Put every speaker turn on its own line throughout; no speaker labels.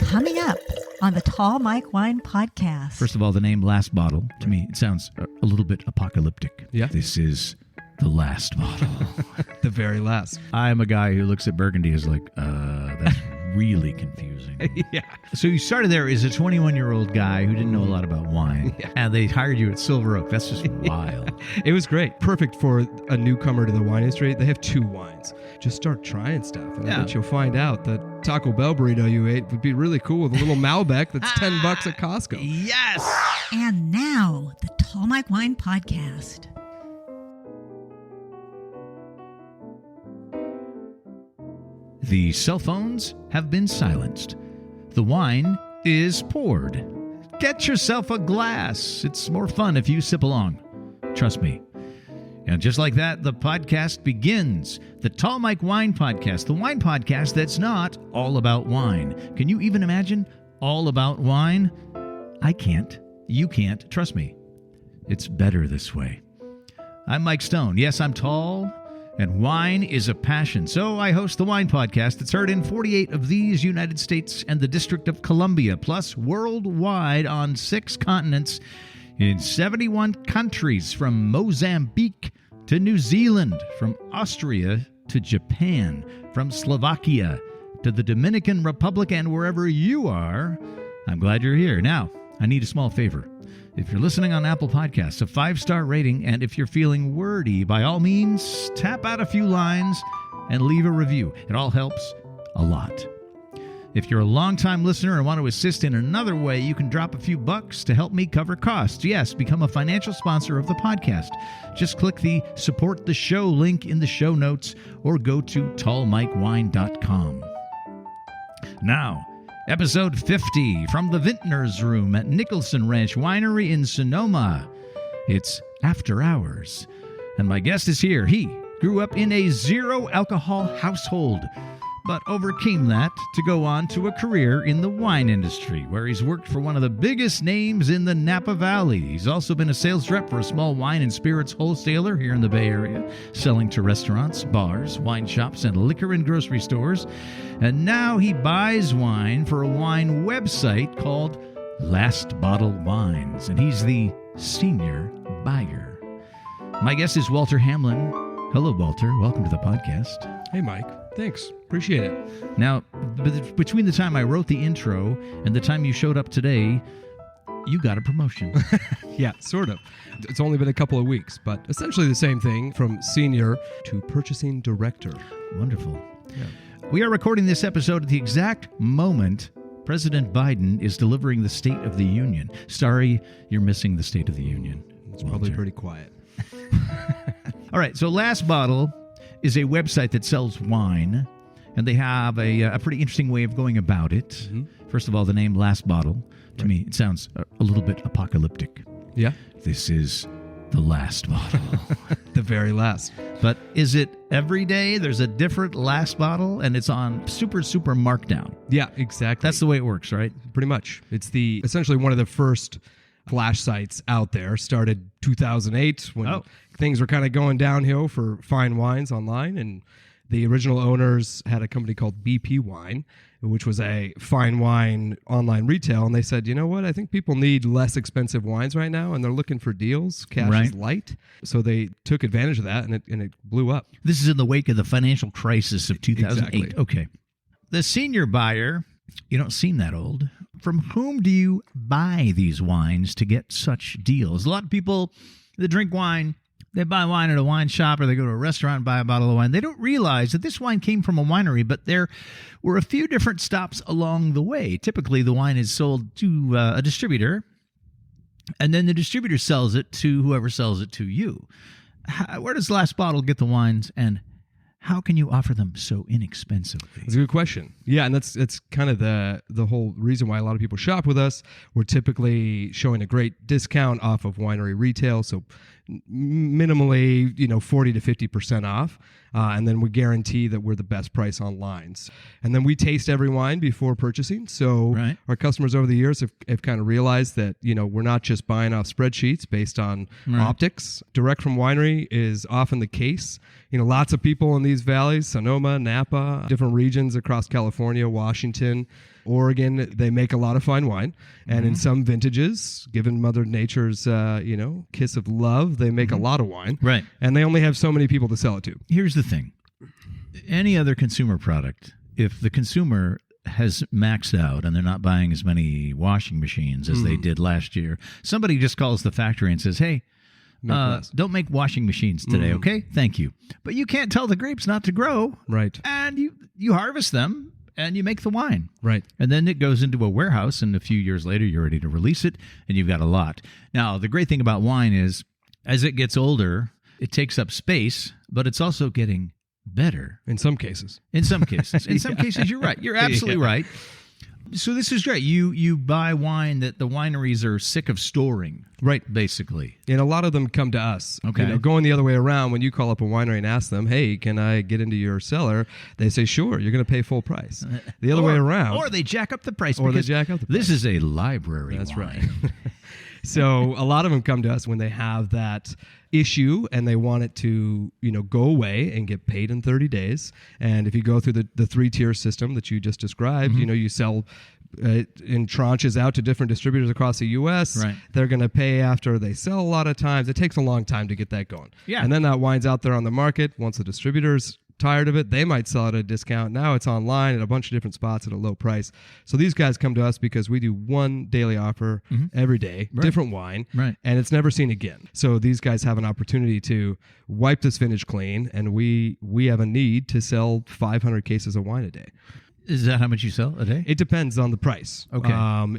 Coming up on the Tall Mike Wine Podcast.
First of all, the name Last Bottle, to me, it sounds a little bit apocalyptic.
Yeah.
This is the last bottle.
The very last.
I'm a guy who looks at Burgundy as like, that's really confusing.
Yeah.
So you started there as a 21-year-old guy who didn't know a lot about wine, and they hired you at Silver Oak. That's just wild.
It was great. Perfect for a newcomer to the wine industry. They have 2 wines. Just start trying stuff, and I bet you'll find out that Taco Bell burrito you ate would be really cool with a little Malbec that's $10 at Costco.
Yes!
And now, the Tall Mike Wine Podcast.
The cell phones have been silenced. The wine is poured. Get yourself a glass. It's more fun if you sip along. Trust me. And just like that, the podcast begins. The Tall Mike Wine Podcast, the wine podcast that's not all about wine. Can you even imagine all about wine? I can't. You can't. Trust me. It's better this way. I'm Mike Stone. Yes, I'm tall, and wine is a passion. So I host the Wine Podcast that's heard in 48 of these United States and the District of Columbia, plus worldwide on 6 continents in 71 countries, from Mozambique to New Zealand, from Austria to Japan, from Slovakia to the Dominican Republic, and wherever you are, I'm glad you're here. Now, I need a small favor. If you're listening on Apple Podcasts, a 5-star rating, and if you're feeling wordy, by all means, tap out a few lines and leave a review. It all helps a lot. If you're a longtime listener and want to assist in another way, you can drop a few bucks to help me cover costs. Yes, become a financial sponsor of the podcast. Just click the Support the Show link in the show notes or go to tallmikewine.com. Now, episode 50 from the Vintner's Room at Nicholson Ranch Winery in Sonoma. It's After Hours, and my guest is here. He grew up in a zero-alcohol household, but overcame that to go on to a career in the wine industry, where he's worked for one of the biggest names in the Napa Valley. He's also been a sales rep for a small wine and spirits wholesaler here in the Bay Area, selling to restaurants, bars, wine shops, and liquor and grocery stores. And now he buys wine for a wine website called Last Bottle Wines, and he's the senior buyer. My guest is Walter Hamlin. Hello, Walter. Welcome to the podcast.
Hey, Mike. Thanks. Appreciate it.
Now, between the time I wrote the intro and the time you showed up today, you got a promotion.
Yeah, sort of. It's only been a couple of weeks, but essentially the same thing, from senior to purchasing director.
Wonderful.
Yeah.
We are recording this episode at the exact moment President Biden is delivering the State of the Union. Sorry, you're missing the State of the Union.
It's probably pretty quiet.
All right, so Last Bottle is a website that sells wine, and they have a pretty interesting way of going about it. Mm-hmm. First of all, the name Last Bottle, to me, it sounds a little bit apocalyptic.
Yeah.
This is the last bottle.
The very last.
But is it every day? There's a different Last Bottle, and it's on super markdown.
Yeah, exactly.
That's the way it works, right?
Pretty much. It's essentially one of the first flash sites out there. Started 2008 when things were kind of going downhill for fine wines online, and the original owners had a company called BP Wine, which was a fine wine online retail, and they said, you know what, I think people need less expensive wines right now, and they're looking for deals. Cash is light. So they took advantage of that, and it blew up.
This is in the wake of the financial crisis of 2008.
Exactly.
Okay. The senior buyer, you don't seem that old. From whom do you buy these wines to get such deals? A lot of people that drink wine, they buy wine at a wine shop, or they go to a restaurant and buy a bottle of wine. They don't realize that this wine came from a winery, but there were a few different stops along the way. Typically, the wine is sold to a distributor, and then the distributor sells it to whoever sells it to you. Where does Last Bottle get the wines, and how can you offer them so inexpensively?
That's a good question. Yeah, and that's kind of the whole reason why a lot of people shop with us. We're typically showing a great discount off of winery retail, so minimally, 40 to 50% off. And then we guarantee that we're the best price online. And then we taste every wine before purchasing. So our customers over the years have kind of realized that, we're not just buying off spreadsheets based on optics. Direct from winery is often the case. Lots of people in these valleys, Sonoma, Napa, different regions across California, Washington, Oregon, they make a lot of fine wine. And in some vintages, given Mother Nature's, kiss of love, they make a lot of wine.
Right.
And they only have so many people to sell it to.
Here's the thing. Any other consumer product, if the consumer has maxed out and they're not buying as many washing machines as they did last year, somebody just calls the factory and says, hey, don't make washing machines today, okay? Thank you. But you can't tell the grapes not to grow.
Right.
And you harvest them and you make the wine.
Right.
And then it goes into a warehouse, and a few years later you're ready to release it, and you've got a lot. Now, the great thing about wine is as it gets older, it takes up space, but it's also getting better.
In some cases.
In some cases. In some cases, you're right. You're absolutely right. So this is great. You buy wine that the wineries are sick of storing.
Right.
Basically.
And a lot of them come to us.
Okay.
Going the other way around, when you call up a winery and ask them, hey, can I get into your cellar? They say, sure, you're going to pay full price. The other way around.
Or they jack up the price.
Or they jack up the price.
This is a library
That's
wine.
right. So a lot of them come to us when they have that issue and they want it to, go away and get paid in 30 days. And if you go through the 3-tier system that you just described, you sell in tranches out to different distributors across the U.S.
Right.
They're going to pay after they sell a lot of times. It takes a long time to get that going.
Yeah.
And then that wine's out there on the market. Once the distributor's tired of it, they might sell it at a discount. Now it's online at a bunch of different spots at a low price. So these guys come to us because we do one daily offer every day, different wine, and it's never seen again. So these guys have an opportunity to wipe this vintage clean, and we have a need to sell 500 cases of wine a day.
Is that how much you sell a day?
It depends on the price.
Okay.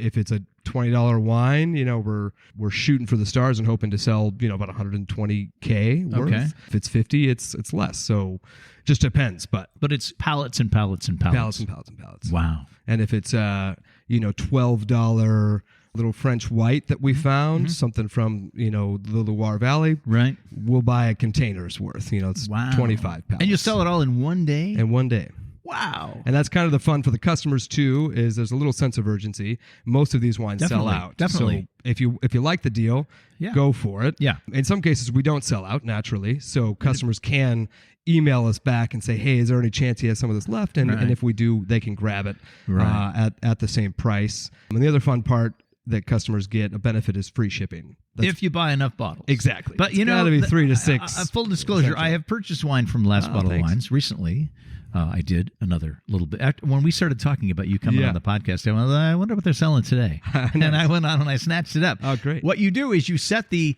If it's a $20 wine, we're shooting for the stars and hoping to sell, about 120K worth.
Okay.
If it's 50, it's less. So just depends. But
it's pallets and pallets and pallets.
Pallets and pallets and pallets.
Wow.
And if it's $12 little French white that we found, something from, the Loire Valley,
right,
we'll buy a container's worth. It's 25 pallets.
And you sell it all in one day?
In one day.
Wow.
And that's kind of the fun for the customers too, is there's a little sense of urgency. Most of these wines sell out.
Definitely.
So if you like the deal, go for it.
Yeah.
In some cases, we don't sell out naturally. So customers can email us back and say, hey, is there any chance you have some of this left? And if we do, they can grab it at the same price. And the other fun part that customers get, a benefit, is free shipping.
If you buy enough bottles.
Exactly.
But
it's got to be 3 to 6.
Full disclosure, I have purchased wine from Last Bottle Wines recently. I did another little bit. When we started talking about you coming on the podcast, I went, I wonder what they're selling today. And I went on and I snatched it up.
Oh, great.
What you do is you set the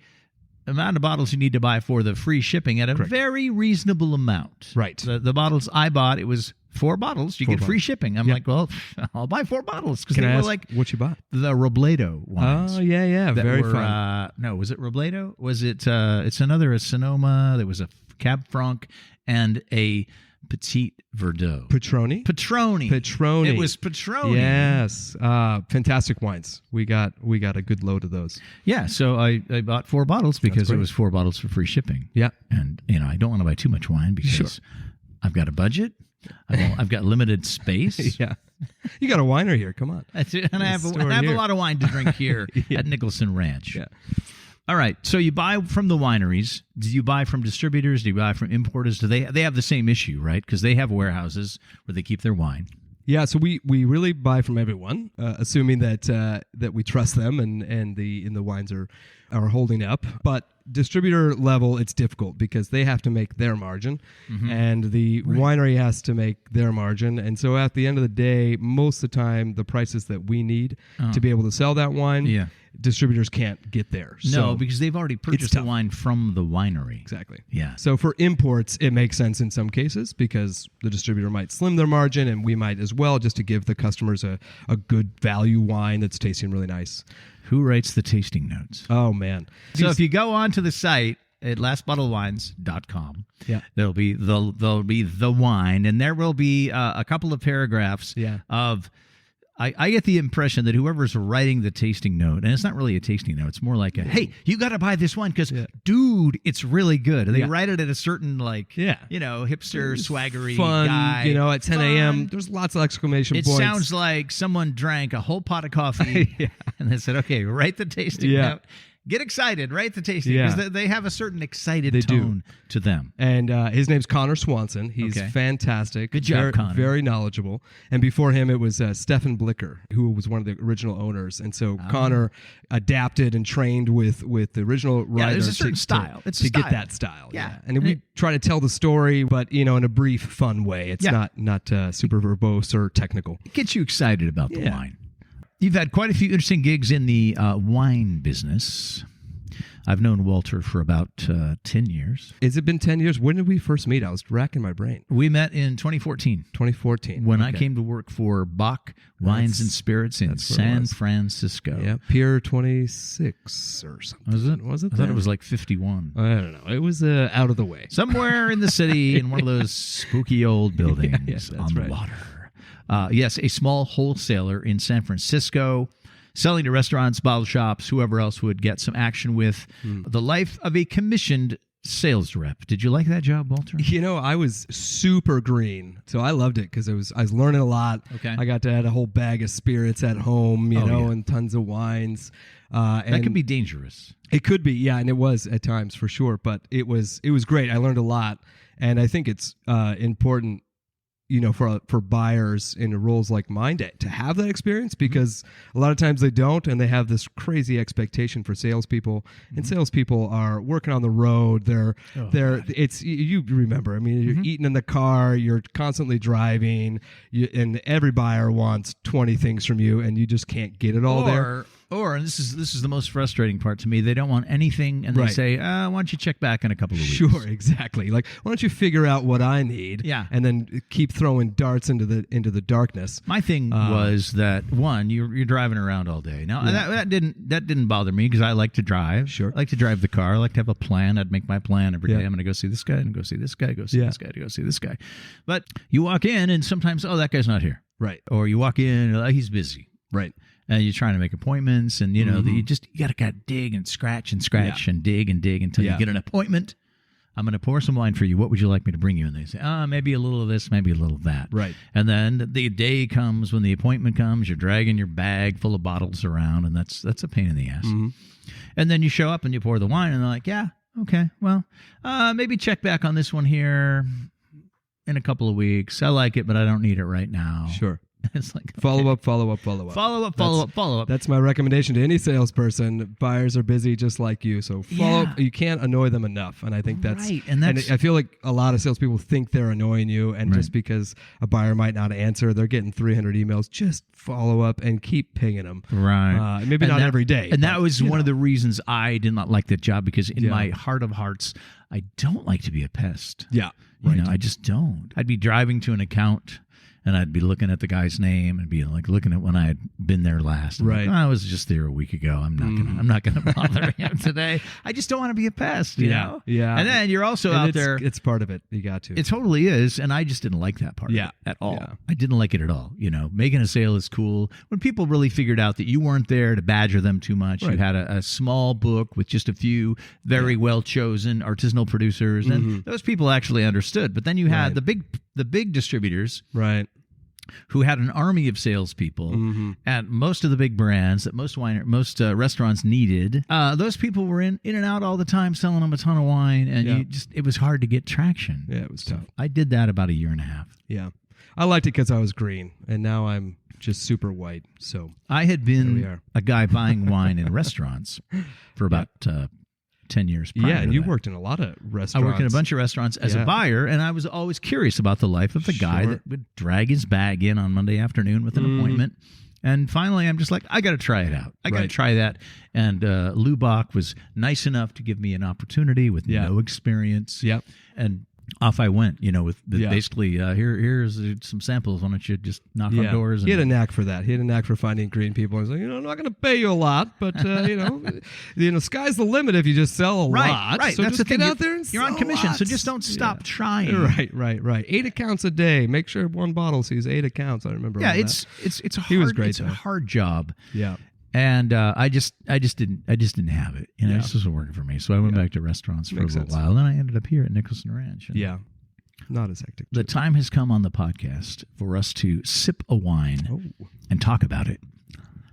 amount of bottles you need to buy for the free shipping at a very reasonable amount.
Right.
The bottles I bought, it was 4 bottles. You get free shipping. I'm like, well, I'll buy 4 bottles. Because they were like
what you bought?
The Robledo wines.
Oh, yeah. Very fun.
No, was it Robledo? Was it, it's another, a Sonoma. There was a Cab Franc and a Petit Verdot.
Patroni.
It was Patroni.
Yes. Fantastic wines. We got a good load of those.
Yeah. So I bought 4 bottles because it was 4 bottles for free shipping.
Yeah.
And, I don't want to buy too much wine because I've got a budget. I've got limited space.
Yeah. You got a winery here. Come on.
That's it. And I have a lot of wine to drink here at Nicholson Ranch.
Yeah.
All right. So you buy from the wineries. Do you buy from distributors? Do you buy from importers? Do they have the same issue, right? Because they have warehouses where they keep their wine.
Yeah, so we really buy from everyone, assuming that we trust them and the wines are holding up. But distributor level, it's difficult because they have to make their margin, and the winery has to make their margin. And so at the end of the day, most of the time, the prices that we need to be able to sell that wine, distributors can't get there.
No, because they've already purchased the wine from the winery.
Exactly.
Yeah.
So for imports, it makes sense in some cases because the distributor might slim their margin, and we might as well, just to give the customers a good value wine that's tasting really nice.
Who writes the tasting notes?
Oh, man.
So if you go onto the site at lastbottlewines.com, there'll be the wine, and there will be a couple of paragraphs of... I get the impression that whoever's writing the tasting note, and it's not really a tasting note, it's more like a, hey, you got to buy this one because, dude, it's really good. And they write it at a certain, hipster, swaggery
fun,
guy.
At 10 a.m. There's lots of exclamation points.
It sounds like someone drank a whole pot of coffee and they said, okay, write the tasting note. get excited, right? The tasting,
Yeah.
because they have a certain excited
They
tone to them.
And his name's Connor Swanson. He's
Okay.
fantastic.
Good job,
very,
Connor.
Very knowledgeable. And before him, it was Stefan Blicker, who was one of the original owners. And so Connor adapted and trained with the original writer.
there's a certain style. It's a
to get
style.
that style.
Yeah.
And we try to tell the story, but in a brief, fun way. It's
Yeah.
not super verbose or technical.
It gets you excited about the
Yeah.
wine. You've had quite a few interesting gigs in the wine business. I've known Walter for about 10 years.
Has it been 10 years? When did we first meet? I was racking my brain.
We met in 2014.
2014.
When I
Okay.
came to work for Bach Wines and Spirits in
that's where it
San
was.
Francisco.
Yeah, Pere 26 or something.
Was it?
Was it?
I thought
there?
it was like 51.
I don't know. It was out of the way.
Somewhere in the city in one of those spooky old buildings
that's
on the
right.
water. Yes, a small wholesaler in San Francisco, selling to restaurants, bottle shops, whoever else would get some action with the life of a commissioned sales rep. Did you like that job, Walter?
I was super green, so I loved it because I was learning a lot.
Okay.
I got to add a whole bag of spirits at home,
yeah.
and tons of wines.
That
And
could be dangerous.
It could be, yeah, and it was at times for sure. But it was great. I learned a lot, and I think it's important, for buyers in roles like mine to have that experience, because a lot of times they don't, and they have this crazy expectation for salespeople, and salespeople are working on the road. They're it's you remember. I mean, you're eating in the car, you're constantly driving, and every buyer wants 20 things from you, and you just can't get it all there.
Or, and this is the most frustrating part to me, they don't want anything, and they
Right.
say, why don't you check back in a couple of weeks?
Sure, exactly. Like, why don't you figure out what I need?
Yeah.
and then keep throwing darts into the darkness.
My thing was that, one, you're driving around all day. Now that didn't bother me because I like to drive.
Sure.
I like to drive the car. I like to have a plan. I'd make my plan every day.
Yeah.
I'm going to go see this guy and go see this guy, go see
Yeah.
this guy, to go see this guy. But you walk in and sometimes, that guy's not here.
Right,
Or you walk in, he's busy.
right.
And you're trying to make appointments, and you gotta dig and scratch and dig until you get an appointment. I'm going to pour some wine for you. What would you like me to bring you? And they say, maybe a little of this, maybe a little of that.
Right.
And then the day comes when the appointment comes. You're dragging your bag full of bottles around, and that's a pain in the ass. And then you show up and you pour the wine, and they're like, yeah, okay, well, maybe check back on this one here in a couple of weeks. I like it, but I don't need it right now.
Sure.
It's like, okay.
Follow up.
Follow up.
That's my recommendation to any salesperson. Buyers are busy just like you, so follow up. You can't annoy them enough, and I think that's
right. And
I feel like a lot of salespeople think they're annoying you, and just because a buyer might not answer, they're getting 300 emails. Just follow up and keep pinging them.
Right.
Maybe
And
not
that-
every day.
And
but,
that was one of the reasons I did not like that job, because in
Yeah.
my heart of hearts, I don't like to be a pest.
Yeah.
You
Right.
know, I just don't. I'd be driving to an account, and I'd be looking at the guy's name and be like looking at when I had been there last. I'm
Right.
like, I was just there a week ago. I'm not gonna bother him today. I just don't want to be a pest. You know?
Yeah.
And then you're also out there.
It's part of it. You got to.
It totally is, and I just didn't like that part of it at all.
Yeah.
I didn't like it at all. Making a sale is cool. When people really figured out that you weren't there to badger them too much, you had a small book with just a few very well-chosen artisanal producers, and those people actually understood. But then you had the big distributors,
right.
who had an army of salespeople at most of the big brands that most restaurants needed. Those people were in and out all the time, selling them a ton of wine, and it was hard to get traction.
Yeah, it was tough.
I did that about a year and a half.
Yeah. I liked it because I was green, and now I'm just super white. So
I had
we
been
are.
a guy buying wine in restaurants for about 10 years prior
and
to
you
that.
worked in a lot of
I
restaurants.
worked in a bunch of restaurants as a buyer, and I was always curious about the life of the guy
Sure.
that would drag his bag in on Monday afternoon with an appointment. And finally, I'm just like, I got to try it out. I got to try that. And Lou Bach was nice enough to give me an opportunity with no experience.
Yep.
And off I went, with basically, here's some samples. Why don't you just knock on doors?
He had a knack for that. He had a knack for finding green people. He's like, I'm not going to pay you a lot, but sky's the limit if you just sell a lot.
Right.
So
That's
just
the
get
thing.
out there and
you're on
sell
commission, so
lots.
just don't stop trying.
Right. 8 accounts a day. Make sure one bottle sees 8 accounts. I remember.
Yeah,
all
it's a
He was
hard,
great,
it's a
though.
hard job.
Yeah.
And I just didn't have it. It just wasn't working for me. So I went back to restaurants for
Makes
a little
sense.
while. Then I ended up here at Nicholson Ranch. And
Yeah. Not as hectic.
the time has come on the podcast for us to sip a wine and talk about it.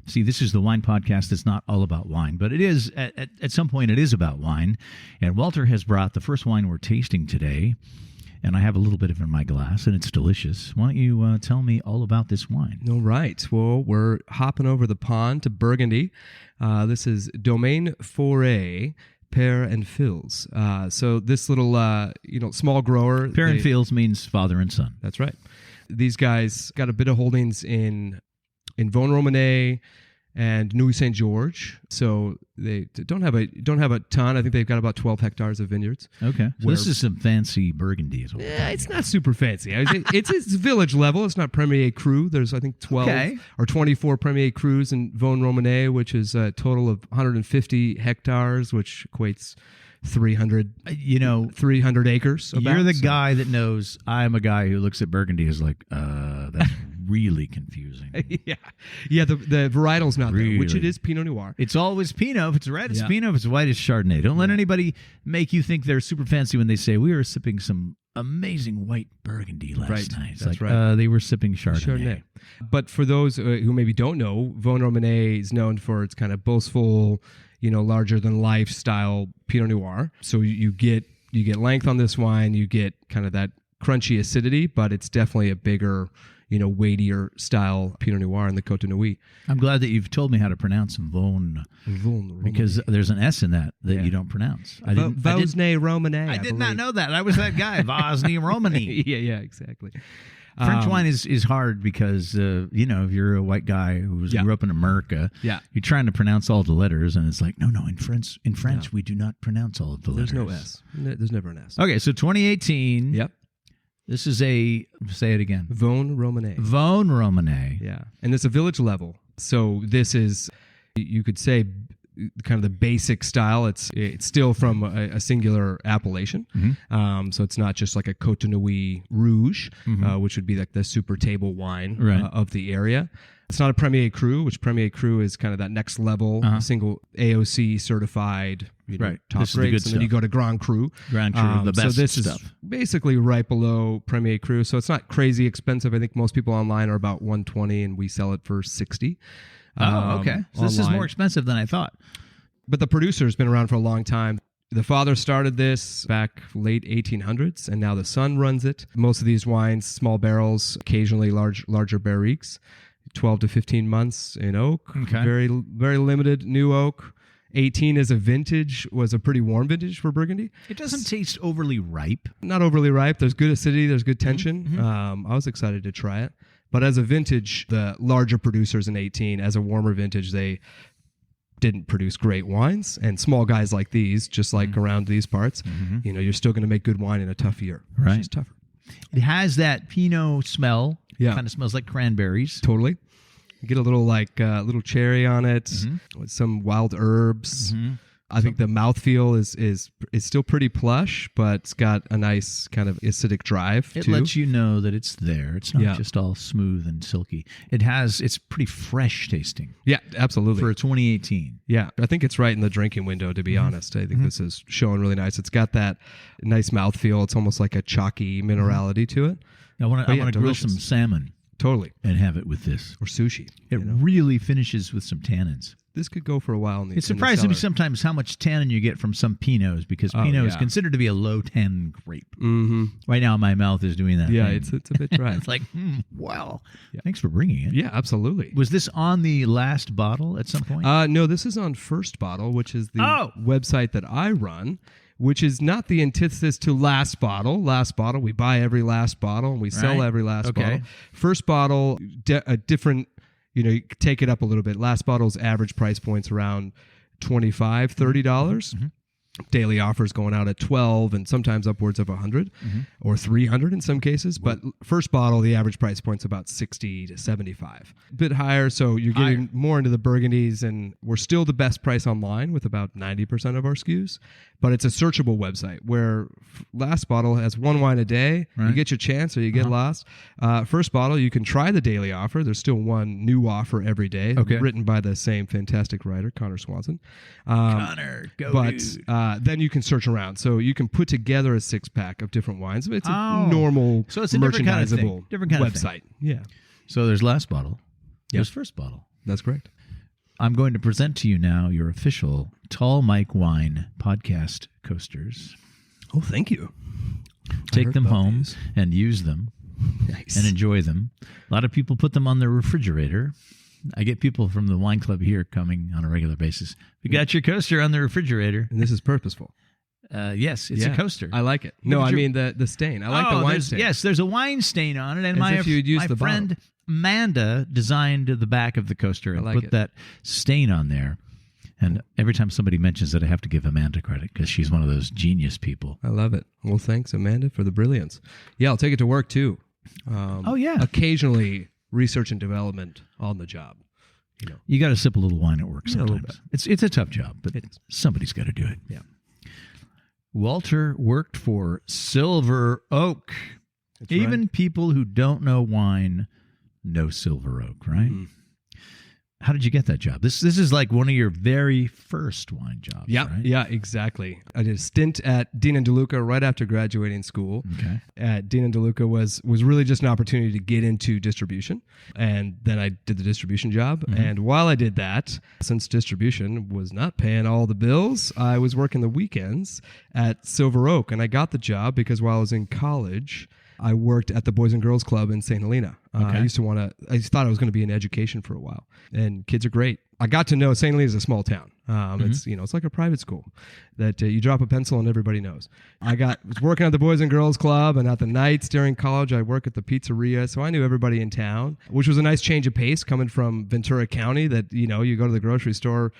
See, this is the wine podcast that's not all about wine, but it is, at some point, it is about wine. And Walter has brought the first wine we're tasting today, and I have a little bit of it in my glass, and it's delicious. Why don't you tell me all about this wine?
All right. Well, we're hopping over the pond to Burgundy. This is Domaine Forey, Pere and Fils. So this little, small grower.
Pere and Fils means father and son.
That's right. These guys got a bit of holdings in Vosne-Romanee and Nuit Saint George. So they don't have a ton. I think they've got about 12 hectares of vineyards.
Okay. So this is some fancy Burgundy as well.
Yeah, it's not super fancy. It's village level. It's not Premier Cru. There's, I think, 12 or 24 Premier Crus in Vosne-Romanee, which is a total of 150 hectares, which equates 300 acres.
You're the guy that knows. I'm a guy who looks at Burgundy as like, that's really confusing.
Yeah. The varietal's not there, which it is Pinot Noir.
It's always Pinot. If it's red, it's Pinot. If it's white, it's Chardonnay. Don't let anybody make you think they're super fancy when they say we were sipping some amazing white Burgundy last night. It's
That's
like,
right.
They were sipping Chardonnay.
But for those who maybe don't know, Vosne-Romanee is known for its kind of boastful, larger than life style Pinot Noir. So you get length on this wine, you get kind of that crunchy acidity, but it's definitely a bigger, weightier style Pinot Noir in the Côte de Nuit.
I'm glad that you've told me how to pronounce Vosne, because there's an S in that you don't pronounce.
Vosne-Romanee.
I did not know that. I was that guy, Vosne-Romanee.
Yeah, exactly.
French wine is hard because, if you're a white guy who grew up in America, you're trying to pronounce all the letters, and it's like, no, in French, we do not pronounce all of the letters.
There's no S. There's never an S.
Okay, so 2018.
Yep.
This is say it again.
Vosne-Romanee.
Vosne-Romanee.
Yeah. And it's a village level. So this is, you could say, kind of the basic style. It's still from a singular appellation. Mm-hmm. So it's not just like a Côte de Nuit Rouge, which would be like the super table wine of the area. It's not a Premier Cru, which Premier Cru is kind of that next level, single AOC certified, top
this
grades. And then you go to Grand Cru.
Grand Cru, the best
so this
stuff.
is basically right below Premier Cru. So it's not crazy expensive. I think most people online are about $120, and we sell it for $60.
Oh, okay. So this is more expensive than I thought.
But the producer's been around for a long time. The father started this back late 1800s, and now the son runs it. Most of these wines, small barrels, occasionally larger barriques, 12 to 15 months in oak. Okay. Very, very limited new oak. 18 as a vintage was a pretty warm vintage for Burgundy.
It doesn't taste overly ripe.
Not overly ripe. There's good acidity. There's good tension. Mm-hmm. I was excited to try it. But as a vintage, the larger producers in 18, as a warmer vintage, they didn't produce great wines. And small guys like these, just like around these parts, you're still going to make good wine in a tough year.
Right.
It's just tougher.
It has that Pinot smell.
Yeah.
Kind of smells like cranberries.
Totally. You get a little little cherry on it, with some wild herbs. I think the mouthfeel is still pretty plush, but it's got a nice kind of acidic drive.
It lets you know that it's there. It's not just all smooth and silky. It's pretty fresh tasting.
Yeah, absolutely.
For 2018.
Yeah, I think it's right in the drinking window, to be honest. I think this is showing really nice. It's got that nice mouthfeel. It's almost like a chalky minerality to it.
I want to grill some salmon.
Totally.
And have it with this.
Or sushi.
It really finishes with some tannins.
This could go for a while.
It surprises me sometimes how much tannin you get from some Pinots, because Pinot is considered to be a low tannin grape. Mm-hmm. Right now my mouth is doing that.
Yeah,
thing.
it's a bit dry.
It's like, wow. Yeah. Thanks for bringing it.
Yeah, absolutely.
Was this on the last bottle at some point?
No, this is on First Bottle, which is the website that I run, which is not the antithesis to Last Bottle. Last Bottle, we buy every last bottle and we sell every last bottle. First Bottle, a different, you take it up a little bit. Last Bottle's average price point's around $25, $30. Daily offers going out at $12 and sometimes upwards of $100 or $300 in some cases. But First Bottle, the average price point's about $60 to $75. A bit higher, so you're getting more into the Burgundies, and we're still the best price online with about 90% of our SKUs. But it's a searchable website where Last Bottle has one wine a day. Right. You get your chance or you get lost. First Bottle, you can try the daily offer. There's still one new offer every day, written by the same fantastic writer, Connor Swanson.
Connor, go dude.
Then you can search around. So you can put together a 6-pack of different wines. It's a normal,
so it's a different kind of
website.
Thing.
Yeah.
So there's Last Bottle. There's First Bottle.
That's correct.
I'm going to present to you now your official Tall Mike Wine podcast coasters.
Oh, thank you.
Take them home and use them.
Nice.
And enjoy them. A lot of people put them on their refrigerator. I get people from the wine club here coming on a regular basis. You got your coaster on the refrigerator.
And this is purposeful.
Yes, it's a coaster.
I like it. No, I mean the stain. I like the wine stain.
Yes, there's a wine stain on it. And my friend
bottle.
Amanda designed the back of the coaster and put that stain on there. And every time somebody mentions it, I have to give Amanda credit because she's one of those genius people.
I love it. Well, thanks, Amanda, for the brilliance. Yeah, I'll take it to work, too. Occasionally, research and development on the job.
You got to sip a little wine at work sometimes. It's a tough job, but somebody's got to do it.
Yeah.
Walter worked for Silver Oak.
That's
Even
right.
people who don't know wine know Silver Oak, right?
Mm-hmm.
How did you get that job? This is like one of your very first wine jobs, right?
Yeah, exactly. I did a stint at Dean and DeLuca right after graduating school.
Okay.
At Dean and DeLuca was really just an opportunity to get into distribution. And then I did the distribution job.
Mm-hmm.
And while I did that, since distribution was not paying all the bills, I was working the weekends at Silver Oak. And I got the job because while I was in college, I worked at the Boys and Girls Club in St. Helena. I thought I was going to be in education for a while. And kids are great. I got to know St. Helena is a small town. It's like a private school that you drop a pencil and everybody knows. Was working at the Boys and Girls Club, and at the nights during college, I work at the pizzeria. So I knew everybody in town, which was a nice change of pace coming from Ventura County that, you go to the grocery store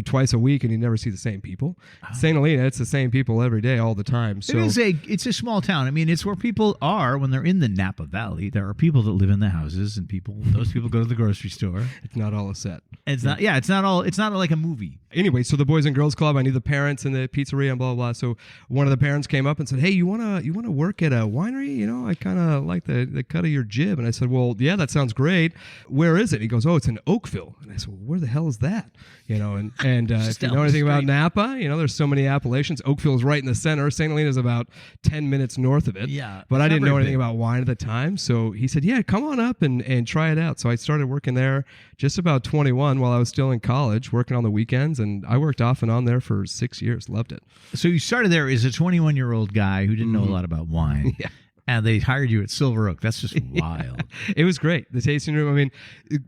twice a week and you never see the same people. St. Helena, it's the same people every day, all the time. So
it's a small town. I mean, it's where people are when they're in the Napa Valley. There are people that live in the houses, and those people go to the grocery store.
It's not all a set.
It's not like a movie.
Anyway, so the Boys and Girls Club, I knew the parents in the pizzeria and blah, blah, blah. So one of the parents came up and said, "Hey, you wanna work at a winery? I kind of like the cut of your jib." And I said, "Well, yeah, that sounds great. Where is it?" He goes, "Oh, it's in Oakville." And I said, "Well, where the hell is that?" And if you know anything about Napa, there's so many appellations. Oakville is right in the center. St. Helena is about 10 minutes north of it.
Yeah,
but I didn't know anything about wine at the time. So he said, "Yeah, come on up and try it out." So I started working there just about 21 while I was still in college, working on the weekends. And I worked off and on there for 6 years. Loved it.
So you started there as a 21-year-old guy who didn't know a lot about wine.
Yeah.
And they hired you at Silver Oak. That's just wild.
It was great. The tasting room, I mean,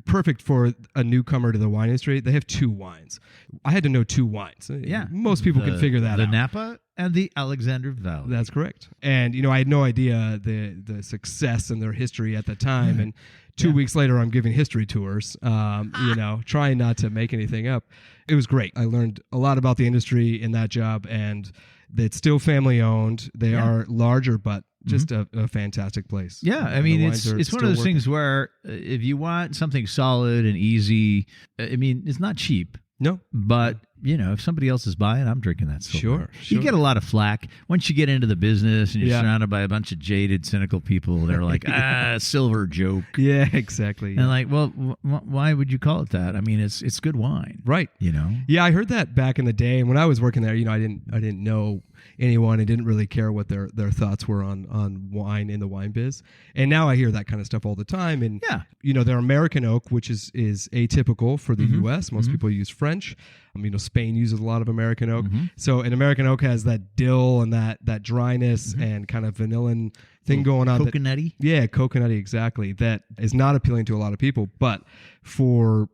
perfect for a newcomer to the wine industry. They have 2 wines. I had to know 2 wines.
Yeah.
Most people can figure that out.
The Napa and the Alexander Valley.
That's correct. And, I had no idea the success and their history at the time. And 2 weeks later, I'm giving history tours, trying not to make anything up. It was great. I learned a lot about the industry in that job, and it's still family owned. They are larger, but just a fantastic place.
Yeah, I mean, it's one of those things where if you want something solid and easy, I mean, it's not cheap.
No.
But, if somebody else is buying, I'm drinking that Silver.
Sure.
You get a lot of flack. Once you get into the business and you're surrounded by a bunch of jaded, cynical people, they're like, silver joke.
Yeah, exactly.
And like, well, why would you call it that? I mean, it's good wine.
Right. Yeah, I heard that back in the day. And when I was working there, I didn't know anyone and didn't really care what their thoughts were on wine in the wine biz. And now I hear that kind of stuff all the time. And, their American oak, which is atypical for the U.S. Most people use French. Spain uses a lot of American oak. So an American oak has that dill and that dryness and kind of vanillin thing going on.
Coconutty?
Coconutty, exactly. That is not appealing to a lot of people. But for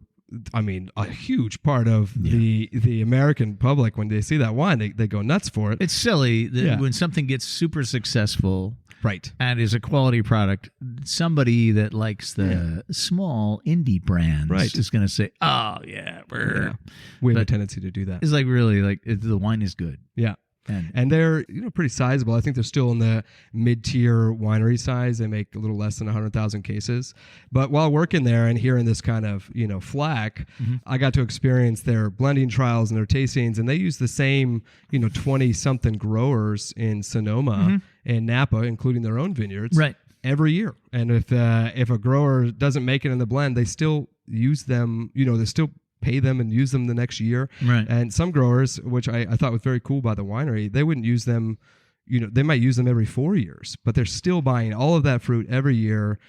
a huge part of the American public, when they see that wine, they go nuts for it.
It's silly that when something gets super successful,
right,
and is a quality product, somebody that likes the small indie brands is going to say, "Oh yeah,
we have a tendency to do that."
It's like really the wine is good.
Yeah. And they're pretty sizable. I think they're still in the mid-tier winery size. They make a little less than 100,000 cases. But while working there and hearing this kind of flack, I got to experience their blending trials and their tastings, and they use the same 20-something growers in Sonoma and Napa, including their own vineyards, every year. And if a grower doesn't make it in the blend, they still use them. They still pay them and use them the next year.
Right.
And some growers, which I thought was very cool by the winery, they wouldn't use them, they might use them every 4 years, but they're still buying all of that fruit every year,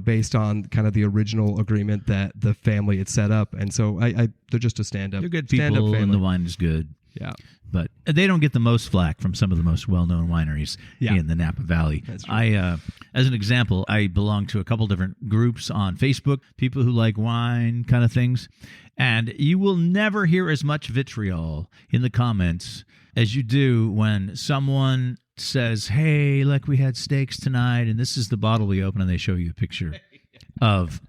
based on kind of the original agreement that the family had set up. And so they're just a stand-up.
They're good
stand-up
people,
family.
and the wine is good.
Yeah.
But they don't get the most flack from some of the most well-known wineries in the Napa Valley.
That's true.
As an example, I belong to a couple different groups on Facebook, people who like wine kind of things, and you will never hear as much vitriol in the comments as you do when someone says, hey, like we had steaks tonight, and this is the bottle we open, and they show you a picture of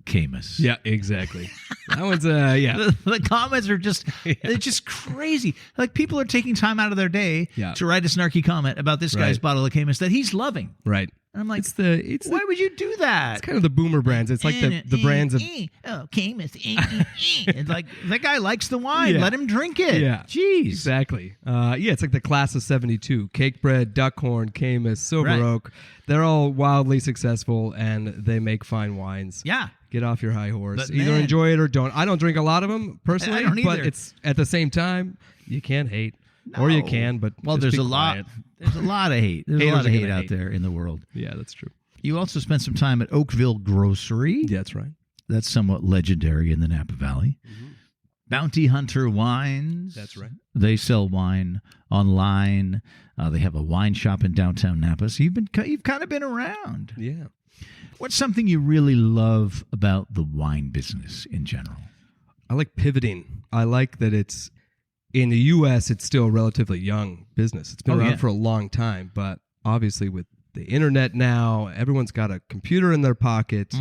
Camus.
Yeah, exactly. That one's
The comments are just they're just crazy. Like, people are taking time out of their day to write a snarky comment about this guy's bottle of Camus that he's loving.
Right.
And I'm like,
it's
why would you do that?
It's kind of the boomer brands. It's like the brands of
Camus. It's like, that guy likes the wine.
Yeah.
Let him drink it.
Yeah.
Jeez.
Exactly. It's like the class of 72. Cake Bread, Duckhorn, Camus, Silver Oak. They're all wildly successful, and they make fine wines.
Yeah.
Get off your high horse.
But
Either
man,
enjoy it or don't. I don't drink a lot of them personally,
I don't
but
either.
it's at the same time, you can't hate.
No.
Or you can, but
well,
just
there's
be
a lot.
quiet.
There's a lot of hate. There's a
Haters
lot of
are
hate
gonna
out
hate.
there in the world.
Yeah, that's true.
You also spent some time at Oakville Grocery.
Yeah, that's right.
That's somewhat legendary in the Napa Valley.
Mm-hmm.
Bounty Hunter Wines.
That's right.
They sell wine online. They have a wine shop in downtown Napa. So you've kind of been around.
Yeah.
What's something you really love about the wine business in general?
I like pivoting. I like that it's in the U.S. It's still a relatively young business. It's been around for a long time, but obviously with the internet now, everyone's got a computer in their pocket,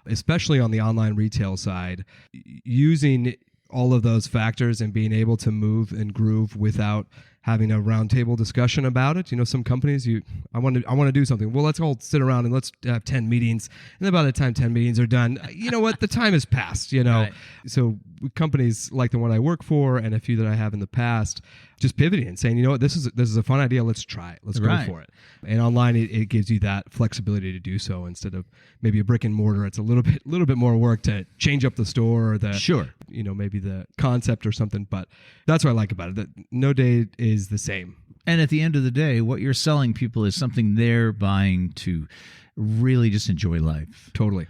especially on the online retail side. Using all of those factors and being able to move and groove without having a roundtable discussion about it. Some companies, I want to do something. Well, let's all sit around and let's have 10 meetings. And then by the time 10 meetings are done, you know what? The time has passed, Right. So companies like the one I work for and a few that I have in the past, just pivoting and saying, you know what, this is a fun idea. Let's try it. Let's go for it. And online, it gives you that flexibility to do so instead of maybe a brick and mortar. It's a little bit more work to change up the store or maybe the concept or something. But that's what I like about it. That no day is the same.
And at the end of the day, what you're selling people is something they're buying to really just enjoy life.
Totally.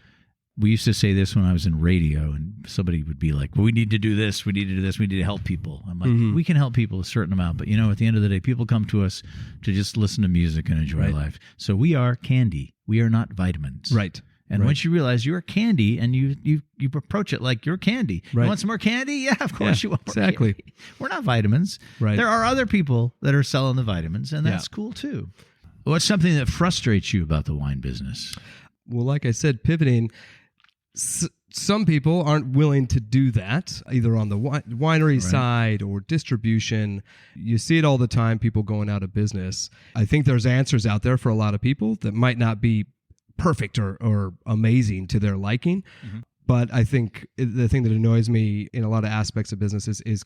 We used to say this when I was in radio, and somebody would be like, well, we need to do this, we need to do this, we need to help people. I'm like, we can help people a certain amount, but at the end of the day, people come to us to just listen to music and enjoy life. So we are candy. We are not vitamins.
Right.
And once you realize you're candy and you approach it like you're candy.
Right.
You want some more candy? Yeah, of course you want more
exactly.
candy. We're not vitamins. Right. There are other people that are selling the vitamins, and that's cool too. What's something that frustrates you about the wine business?
Well, like I said, pivoting, some people aren't willing to do that, either on the winery side or distribution. You see it all the time, people going out of business. I think there's answers out there for a lot of people that might not be perfect or amazing to their liking. But I think the thing that annoys me in a lot of aspects of business is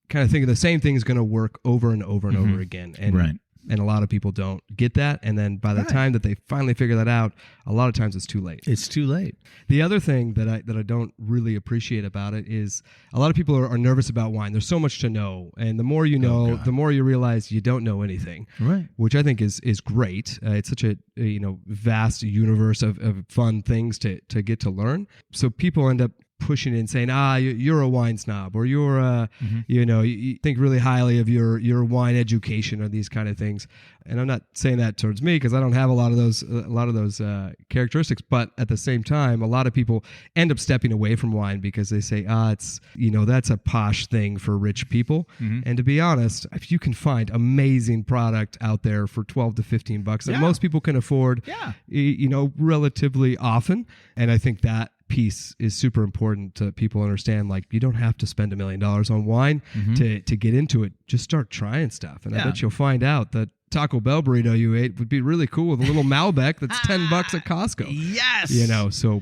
kind of thinking the same thing is going to work over and over and over again. And a lot of people don't get that. And then by the time that they finally figure that out, a lot of times it's too late.
It's too late.
The other thing that I don't really appreciate about it is a lot of people are nervous about wine. There's so much to know. And the more you know, the more you realize you don't know anything. Right. Which I think is great. It's such a vast universe of fun things to get to learn. So people end up pushing in saying, you're a wine snob, or you're you think really highly of your wine education, or these kind of things. And I'm not saying that towards me, because I don't have a lot of those characteristics. But at the same time, a lot of people end up stepping away from wine because they say, it's that's a posh thing for rich people. And to be honest, if you can find amazing product out there for $12 to $15 that most people can afford, relatively often, and I think that piece is super important to people understand. Like, you don't have to spend $1 million on wine to get into it. Just start trying stuff, and I bet you'll find out that Taco Bell burrito you ate would be really cool with a little Malbec that's $10 at Costco.
Yes.
So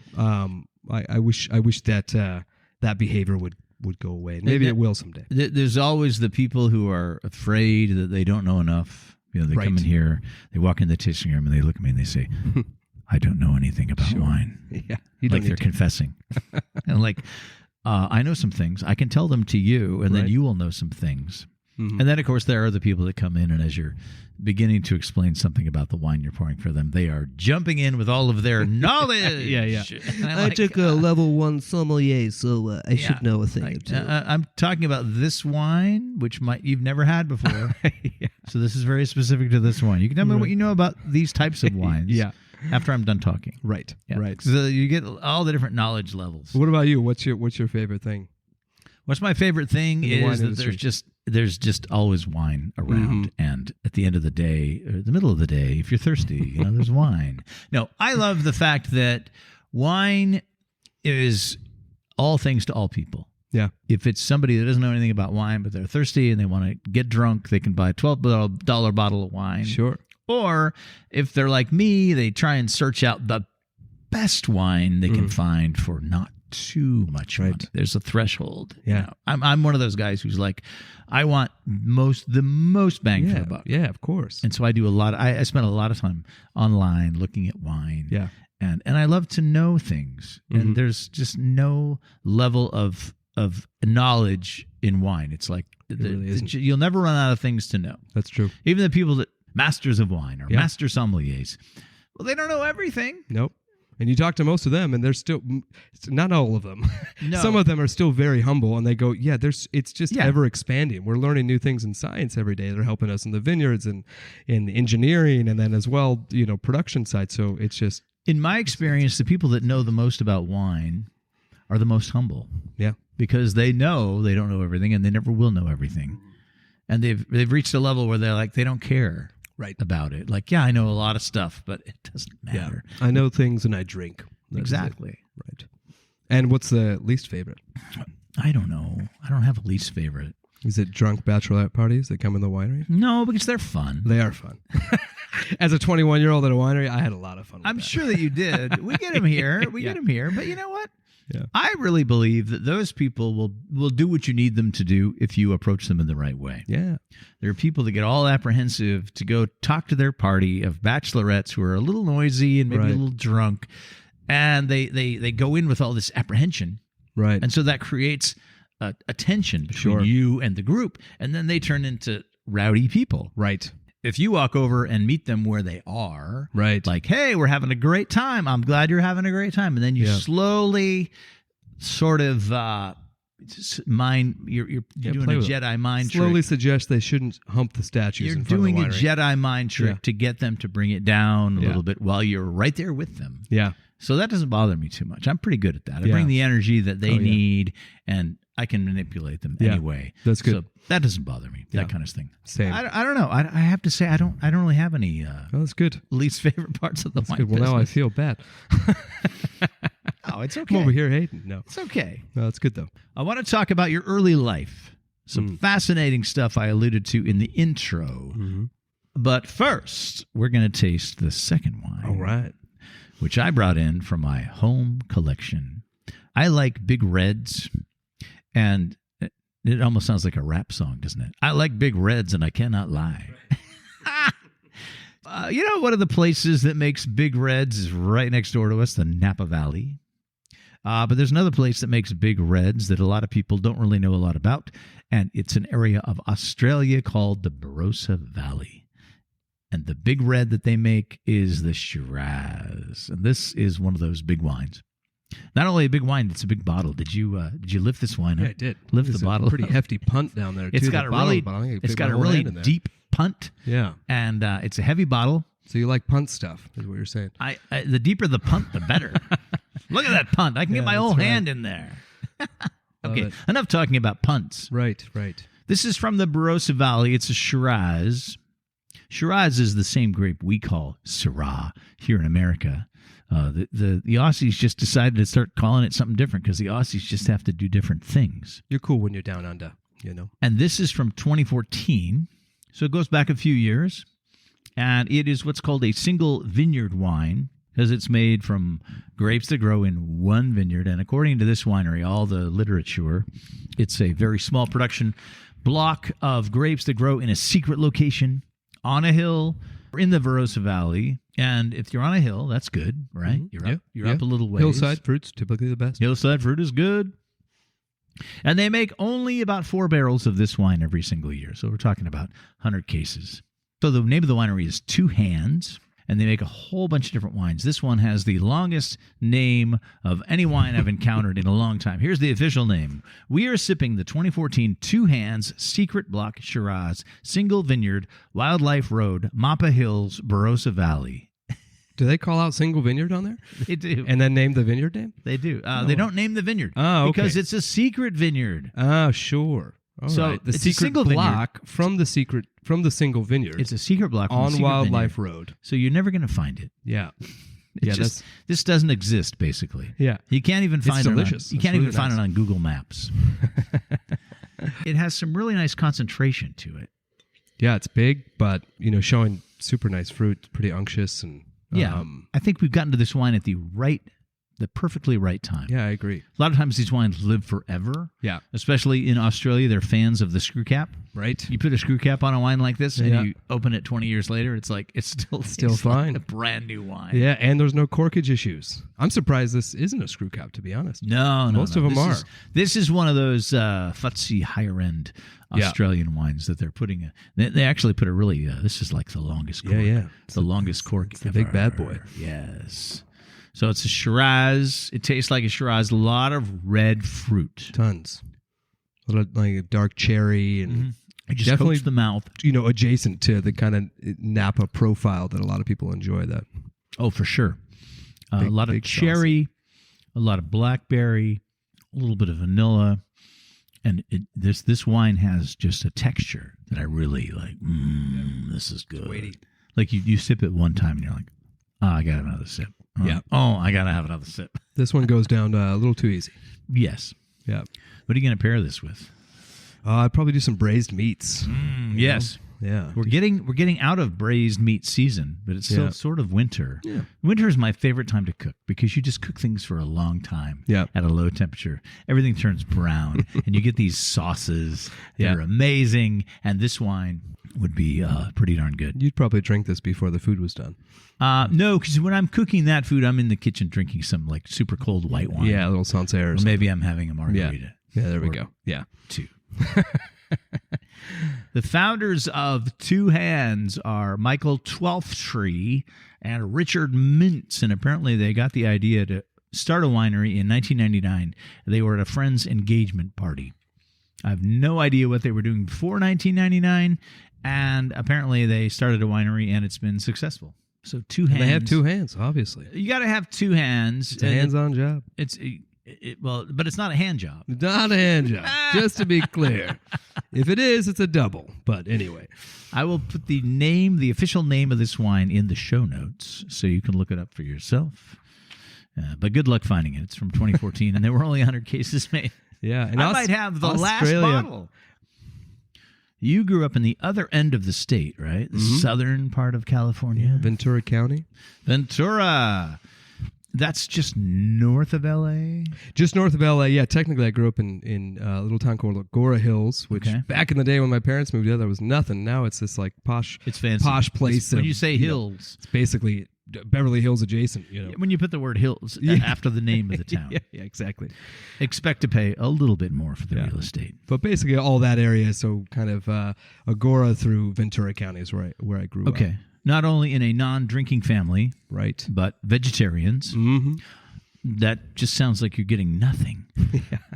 I wish that that behavior would go away. Maybe it will someday.
There's always the people who are afraid that they don't know enough. They come in here, they walk in the tasting room, and they look at me and they say, I don't know anything about wine.
Yeah,
like they're confessing. And I know some things. I can tell them to you, and then you will know some things. And then, of course, there are the people that come in, and as you're beginning to explain something about the wine you're pouring for them, they are jumping in with all of their knowledge.
Yeah.
And I'm
I
like,
took a level 1 sommelier, so I should know a thing or two.
I'm talking about this wine, which you've never had before.
Yeah.
So this is very specific to this wine. You can tell me what you know about these types of wines.
Yeah.
After I'm done talking.
Right.
Yeah.
Right.
So you get all the different knowledge levels.
What about you? What's your favorite thing?
What's my favorite thing
In the wine
is that
industry.
there's just always wine around, and at the end of the day, or the middle of the day, if you're thirsty, there's wine. No, I love the fact that wine is all things to all people.
Yeah.
If it's somebody that doesn't know anything about wine, but they're thirsty and they want to get drunk, they can buy a $12 bottle of wine.
Sure.
Or if they're like me, they try and search out the best wine they can find for not too much money. There's a threshold.
Yeah.
I'm one of those guys who's like, I want the most bang for the buck.
Yeah, of course.
And so I do I spend a lot of time online looking at wine.
Yeah.
And I love to know things. And there's just no level of knowledge in wine. It's like
really isn't.
you'll never run out of things to know.
That's true.
Even the people that masters of wine or master sommeliers, well, they don't know everything.
Nope. And you talk to most of them, and they're still not all of them.
No.
Some of them are still very humble, and they go, "Yeah, it's just ever expanding. We're learning new things in science every day. They're helping us in the vineyards and in the engineering, and then as well, production side. So it's just
in my experience, the people that know the most about wine are the most humble.
Yeah.
Because they know they don't know everything, and they never will know everything, and they've reached a level where they're like they don't care.
Right.
About it. Like, I know a lot of stuff, but it doesn't matter.
I know things and I drink. That's
Exactly.
it. Right. And what's the least favorite?
I don't know. I don't have a least favorite.
Is it drunk bachelorette parties that come in the winery?
No, because they're fun.
They are fun. As a 21-year-old at a winery, I had a lot of fun with
I'm
that.
sure that you did. We get them here. Get them here. But you know what?
Yeah.
I really believe that those people will do what you need them to do if you approach them in the right way.
Yeah.
There are people that get all apprehensive to go talk to their party of bachelorettes who are a little noisy and maybe a little drunk, and they go in with all this apprehension.
Right.
And so that creates a tension between you and the group, and then they turn into rowdy people.
Right.
If you walk over and meet them where they are,
Right.
like, hey, we're having a great time. I'm glad you're having a great time. And then you slowly sort of you're doing a Jedi mind trick.
Slowly suggest they shouldn't hump the statues
You're
in front
doing
of
a
the winery.
Jedi mind trick to get them to bring it down a little bit while you're right there with them.
Yeah.
So that doesn't bother me too much. I'm pretty good at that. I bring the energy that they need, and I can manipulate them anyway.
That's good.
So that doesn't bother me. That kind of thing.
Same.
I don't know. I have to say I don't really have any
Oh, that's good.
least favorite parts of the wine
Good. Well, now I
business.
feel bad.
Oh, it's okay.
I'm over here hating. No.
It's okay.
No, that's good, though.
I want to talk about your early life. Some fascinating stuff I alluded to in the intro. But first, we're going to taste the second wine.
All right.
Which I brought in from my home collection. I like big reds, and it almost sounds like a rap song, doesn't it? I like big reds, and I cannot lie. One of the places that makes big reds is right next door to us, the Napa Valley. But there's another place that makes big reds that a lot of people don't really know a lot about, and it's an area of Australia called the Barossa Valley. And the big red that they make is the Shiraz. And this is one of those big wines. Not only a big wine, it's a big bottle. Did you lift this wine up?
Yeah, I did.
Lift
There's
the bottle.
a pretty hefty punt down there, too.
It's got a really deep punt.
Yeah.
And it's a heavy bottle.
So you like punt stuff, is what you're saying.
The deeper the punt, the better. Look at that punt. I can get my whole hand in there. Okay, enough talking about punts.
Right.
This is from the Barossa Valley. It's a Shiraz. Shiraz is the same grape we call Syrah here in America. The Aussies just decided to start calling it something different because the Aussies just have to do different things.
You're cool when you're down under,
And this is from 2014, so it goes back a few years. And it is what's called a single vineyard wine because it's made from grapes that grow in one vineyard. And according to this winery, all the literature, it's a very small production block of grapes that grow in a secret location on a hill in the Barossa Valley. And if you're on a hill, that's good, right? You're up a little ways.
Hillside fruit's typically the best.
Hillside fruit is good. And they make only about 4 barrels of this wine every single year. So we're talking about 100 cases. So the name of the winery is Two Hands, and they make a whole bunch of different wines. This one has the longest name of any wine I've encountered in a long time. Here's the official name. We are sipping the 2014 Two Hands Secret Block Shiraz, Single Vineyard, Wildlife Road, Napa Hills, Barossa Valley.
Do they call out Single Vineyard on there?
They do.
And then name the vineyard name?
They do. They don't name the vineyard.
Oh, okay.
Because it's a secret vineyard.
Oh, sure. All
So
right. The
it's a
secret
single
block from the Single Vineyard.
It's a secret block from the
on
secret
Wildlife
vineyard.
Road.
So you're never going to find it.
Yeah.
It's just, this doesn't exist, basically.
Yeah.
You can't even find
delicious.
it. You
It's
can't
really
even find
nice.
it on Google Maps. It has some really nice concentration to it.
Yeah, it's big, but showing super nice fruit. It's pretty unctuous and
Yeah, I think we've gotten to this wine at the perfectly right time.
yeah, I agree.
A lot of times these wines live forever.
Yeah.
Especially in Australia, they're fans of the screw cap.
Right.
You put a screw cap on a wine like this, and
Yeah.
you open it 20 years later, it's like it's still tastes
fine.
like a brand new wine.
Yeah, and there's no corkage issues. I'm surprised this isn't a screw cap, to be honest.
No,
Most of them
This
are.
This is one of those futzy higher end
Yeah.
Australian wines that they're putting. They actually put a really. This is like the longest cork.
Yeah.
It's the longest cork.
It's the big bad boy.
Yes. So it's a Shiraz. It tastes like a Shiraz. A lot of red fruit.
Tons. A little like a dark cherry and
It just
definitely
coats the mouth.
adjacent to the kind of Napa profile that a lot of people enjoy. That
Oh, for sure. A
Big-
lot of
big
cherry, a lot of blackberry, a little bit of vanilla. And this wine has just a texture that I really like. This is good.
weighty.
Like you sip it one time and you're like, oh, I got to have another sip.
Yeah.
Oh, I got to have another sip.
This one goes down a little too easy.
Yes.
Yeah.
What are you going to pair this with?
I'd probably do some braised meats.
Yes.
Yeah.
We're getting out of braised meat season, but it's still
Yeah.
sort of winter.
Yeah.
Winter is my favorite time to cook because you just cook things for a long time
Yeah.
at a low temperature. Everything turns brown, and you get these sauces that
Yeah.
are amazing. And this wine would be pretty darn good.
You'd probably drink this before the food was done.
No, because when I'm cooking that food, I'm in the kitchen drinking some like super cold white wine.
Yeah, a little Sancerre or
Or
something.
maybe I'm having a margarita.
Yeah, there we
Or
go. Yeah.
two. The founders of Two Hands are Michael Twelfthtree and Richard Mintz, and apparently they got the idea to start a winery in 1999. They were at a friend's engagement party. I have no idea what they were doing before 1999, and apparently they started a winery and it's been successful. So Two Hands.
And they have two hands, obviously.
You got to have two hands.
It's a hands-on job.
But it's not a hand job.
Not a hand job, just to be clear. If it is, it's a double. But anyway.
I will put the official name of this wine in the show notes so you can look it up for yourself. But good luck finding it. It's from 2014, and there were only 100 cases made.
Yeah. And
I might have the last bottle. You grew up in the other end of the state, right? The southern part of California.
Ventura County.
Ventura. That's just north of L.A.?
Just north of L.A., yeah. Technically, I grew up in a little town called Agora Hills, which
Okay.
back in the day when my parents moved there, there was nothing. Now it's this like posh,
It's fancy.
posh place.
When
of,
you say
know,
hills,
it's basically Beverly Hills adjacent.
when you put the word hills after the name of the town,
yeah, exactly.
expect to pay a little bit more for the real estate.
But basically, all that area, so kind of Agora through Ventura County is where I grew up.
Okay. Not only in a non-drinking family,
Right.
but vegetarians.
Mm-hmm.
That just sounds like you're getting nothing.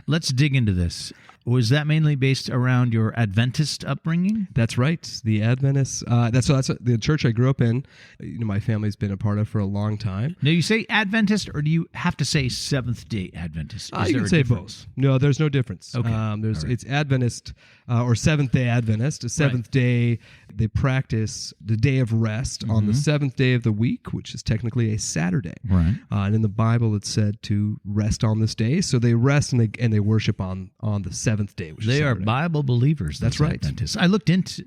Let's dig into this. Was that mainly based around your Adventist upbringing?
That's right. The Adventist. That's the church I grew up in. My family's been a part of for a long time.
Now, you say Adventist, or do you have to say Seventh-day Adventist? Is
You
there
can
a
say
difference?
both. No, there's no difference.
Okay. All right.
It's Adventist or Seventh-day Adventist. A seventh day, they practice the day of rest on the seventh day of the week, which is technically a Saturday.
Right.
And in the Bible, it's said to rest on this day. So they rest and they worship on the seventh day, which
They
is
are
Saturday.
Bible believers.
That's
those
right.
Adventists. I looked into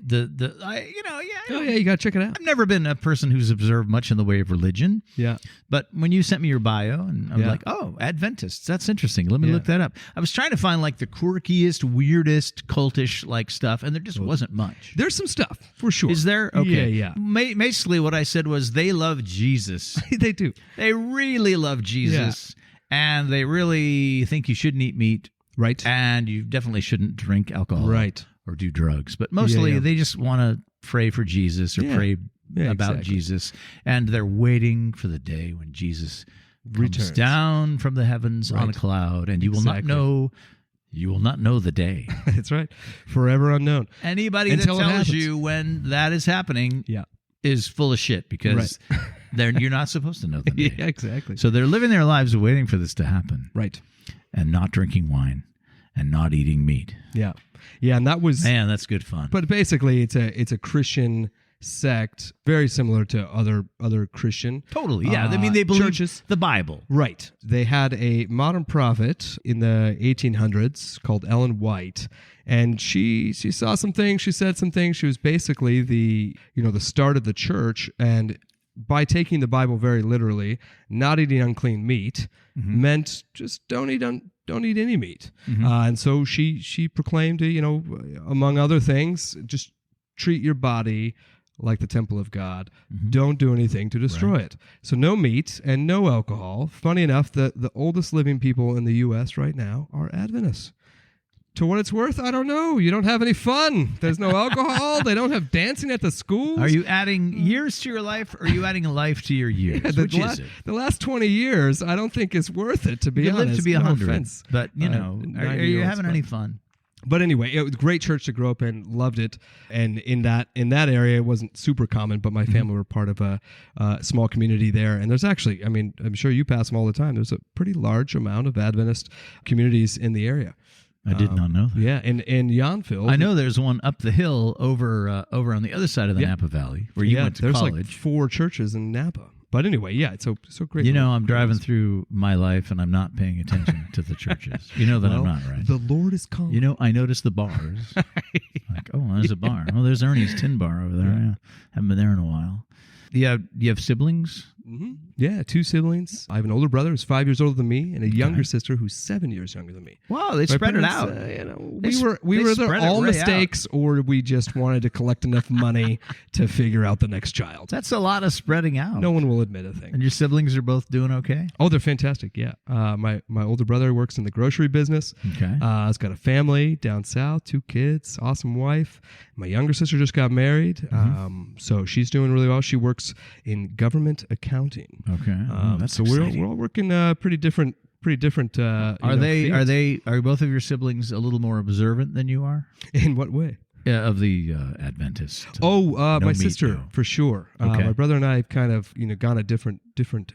Oh yeah, you gotta check it out.
I've never been a person who's observed much in the way of religion.
Yeah.
But when you sent me your bio, and I was
Yeah.
like, oh, Adventists, that's interesting. Let me
Yeah.
look that up. I was trying to find like the quirkiest, weirdest, cultish like stuff, and there just wasn't much.
There's some stuff for sure.
Is there? Okay.
Yeah.
Basically, what I said was they love Jesus.
They do.
They really love Jesus, and they really think you shouldn't eat meat,
Right.
and you definitely shouldn't drink alcohol,
Right.
or do drugs. But mostly,
Yeah.
they just want to pray for Jesus or pray about
exactly.
Jesus, and they're waiting for the day when Jesus comes
Returns.
down from the heavens on a
Right.
cloud, and you
Exactly.
will not know the day.
That's right. Forever unknown.
Anybody
Until
that
it
tells
happens.
you when that is happening
Yeah.
is full of shit, because you're not supposed to know the day.
Yeah, exactly.
So they're living their lives waiting for this to happen,
Right.
and not drinking wine and not eating meat.
Yeah. Yeah, and that was
Man, that's good fun.
but basically it's a Christian sect very similar to other Christian.
Totally, yeah. I mean, they believe
churches.
the Bible.
Right. They had a modern prophet in the 1800s called Ellen White, and she saw some things, she said some things. She was basically the start of the church, and by taking the Bible very literally, not eating unclean meat meant just don't eat any meat. And so she proclaimed, among other things, just treat your body like the temple of God. Don't do anything to destroy it. So no meat and no alcohol. Funny enough, the oldest living people in the U.S. right now are Adventists. To what it's worth, I don't know. You don't have any fun. There's no alcohol. They don't have dancing at the schools.
Are you adding years to your life, or are you adding a life to your years? Which is it?
The last 20 years, I don't think it's worth it, to be
You
honest.
live to be
No
100,
offense.
but are you
90-year-olds,
having any fun?
But anyway, it was a great church to grow up in. Loved it, and in that area, it wasn't super common. But my family were part of a small community there, and there's actually, I'm sure you pass them all the time. There's a pretty large amount of Adventist communities in the area.
I did not know that.
Yeah, in Yountville,
I know there's one up the hill over on the other side of the Napa Valley where you went to
there's
college.
like 4 churches in Napa. But anyway, yeah, it's so great.
I'm driving through my life and I'm not paying attention to the churches. You know that I'm not, right?
The Lord is calling.
I noticed the bars. Like, oh, there's a bar. Oh, there's Ernie's Tin Bar over there. Yeah. Haven't been there in a while. Yeah, you have siblings?
Mm-hmm. Yeah, 2 siblings. I have an older brother who's 5 years older than me, and a younger sister who's 7 years younger than me.
Wow, they
My
spread it
parents,
out.
We were either
spread it
all
way
mistakes, or we just wanted to collect enough money to figure out the next child.
That's a lot of spreading out.
No one will admit a thing.
And your siblings are both doing okay?
Oh, they're fantastic. Yeah, my older brother works in the grocery business.
Okay.
He's got a family down south, 2 kids, awesome wife. My younger sister just got married, so she's doing really well. She works in government accounting.
Okay. That's
so
exciting.
we're all working pretty different.
Are both of your siblings a little more observant than you are?
In what way?
Of the Adventist.
My
meat,
sister,
though.
for sure.
Okay.
My brother and I have kind of gone a different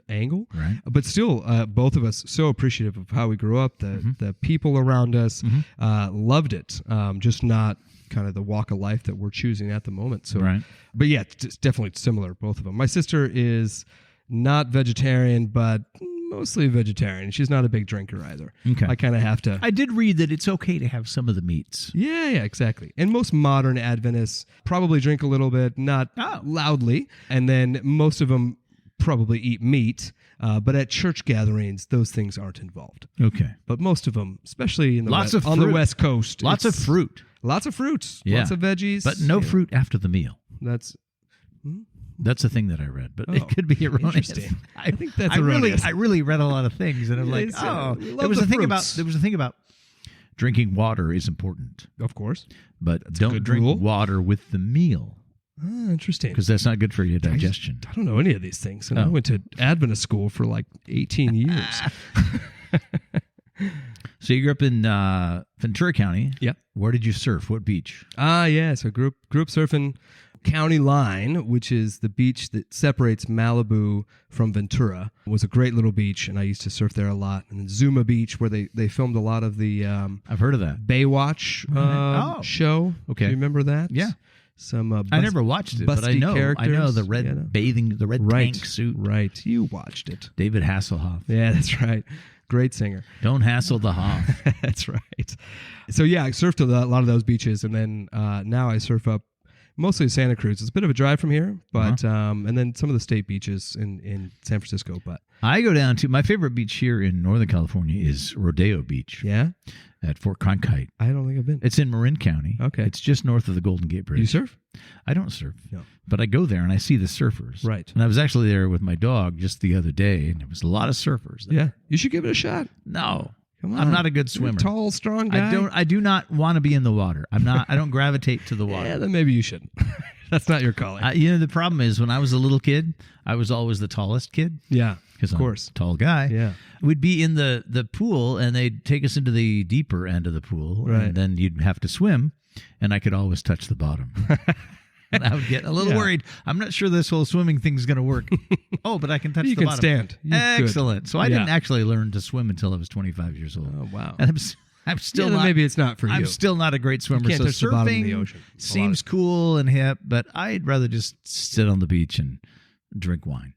angle,
Right.
But still, both of us so appreciative of how we grew up. The people around us loved it. Just not kind of the walk of life that we're choosing at the moment. So,
Right.
But yeah, it's definitely similar, both of them. My sister is not vegetarian, but mostly vegetarian. She's not a big drinker either.
Okay.
I kind of have to.
I did read that it's okay to have some of the meats.
Yeah, exactly. And most modern Adventists probably drink a little bit, not loudly, and then most of them probably eat meat. But at church gatherings, those things aren't involved.
Okay.
But most of them, especially on the
fruit.
West Coast,
Lots of fruit.
lots of fruits,
Yeah.
lots of veggies,
But no fruit after the meal. That's a thing that I read, but it could be erroneous.
Interesting. I think that's
really,
erroneous.
I really read a lot of things, and I'm like,
we love
there was a thing
the
about drinking water is important,
Of course.
but
a
don't
good
drink
rule.
water with the meal
Interesting.
because that's not good for your digestion.
I don't know any of these things, and I went to Adventist school for like 18 years.
So you grew up in Ventura County.
Yep.
Where did you surf? What beach?
Yeah. So grew up surfing County Line, which is the beach that separates Malibu from Ventura. It was a great little beach, and I used to surf there a lot. And then Zuma Beach, where they filmed a lot of the
I've heard of that.
Baywatch show.
Okay.
Do you remember that?
Yeah.
Some
I never watched it, but I
busty
know
characters,
the red the red tank suit.
Right. You watched it.
David Hasselhoff.
Yeah, that's right. Great singer.
Don't hassle the Hoff.
That's right. So yeah, I surfed a lot of those beaches, and then now I surf up mostly Santa Cruz. It's a bit of a drive from here, but and then some of the state beaches in San Francisco. But
I go down to my favorite beach here in Northern California is Rodeo Beach.
Yeah,
at Fort Cronkite.
I don't think I've been.
It's in Marin County.
Okay,
it's just north of the Golden Gate Bridge.
You surf?
I don't surf.
No.
But I go there and I see the surfers.
Right.
And I was actually there with my dog just the other day, and there was a lot of surfers there.
Yeah. You should give it a shot.
No.
Come on.
I'm not a good swimmer.
You're a tall, strong guy.
I do not want to be in the water. I don't gravitate to the water.
Yeah, then maybe you shouldn't. That's not your calling.
The problem is when I was a little kid, I was always the tallest kid.
Yeah,
Because
of
I'm
course.
a tall guy.
Yeah.
We'd be in the pool, and they'd take us into the deeper end of the pool,
Right.
and then you'd have to swim, and I could always touch the bottom. And I would get a little worried. I'm not sure this whole swimming thing's going to work. Oh, but I can touch
You
the
can
bottom.
stand. You're good.
Excellent. So I didn't actually learn to swim until I was 25 years old.
Oh, wow.
And I'm still
Yeah, then
not.
maybe it's not for you.
I'm still not a great swimmer.
can't
So
touch the bottom of the
surfing
ocean.
seems cool and hip, but I'd rather just sit on the beach and drink wine.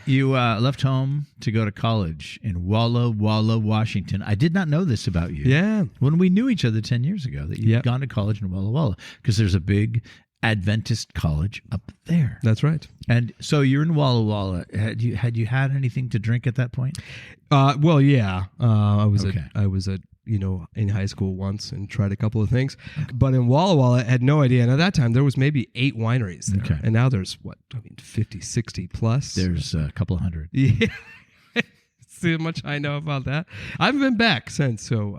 You left home to go to college in Walla Walla, Washington. I did not know this about you.
Yeah.
When we knew each other 10 years ago, that you'd
Yep.
gone to college in Walla Walla, because there's a big Adventist college up there.
That's right.
And so you're in Walla Walla. Had you had anything to drink at that point?
Well, yeah. I was
Okay.
in high school once and tried a couple of things. But in Walla Walla, I had no idea. And at that time, there was maybe 8 wineries there.
Okay.
And now there's, 50, 60 plus?
There's a couple of hundred.
Yeah. See how much I know about that? I haven't been back since. So,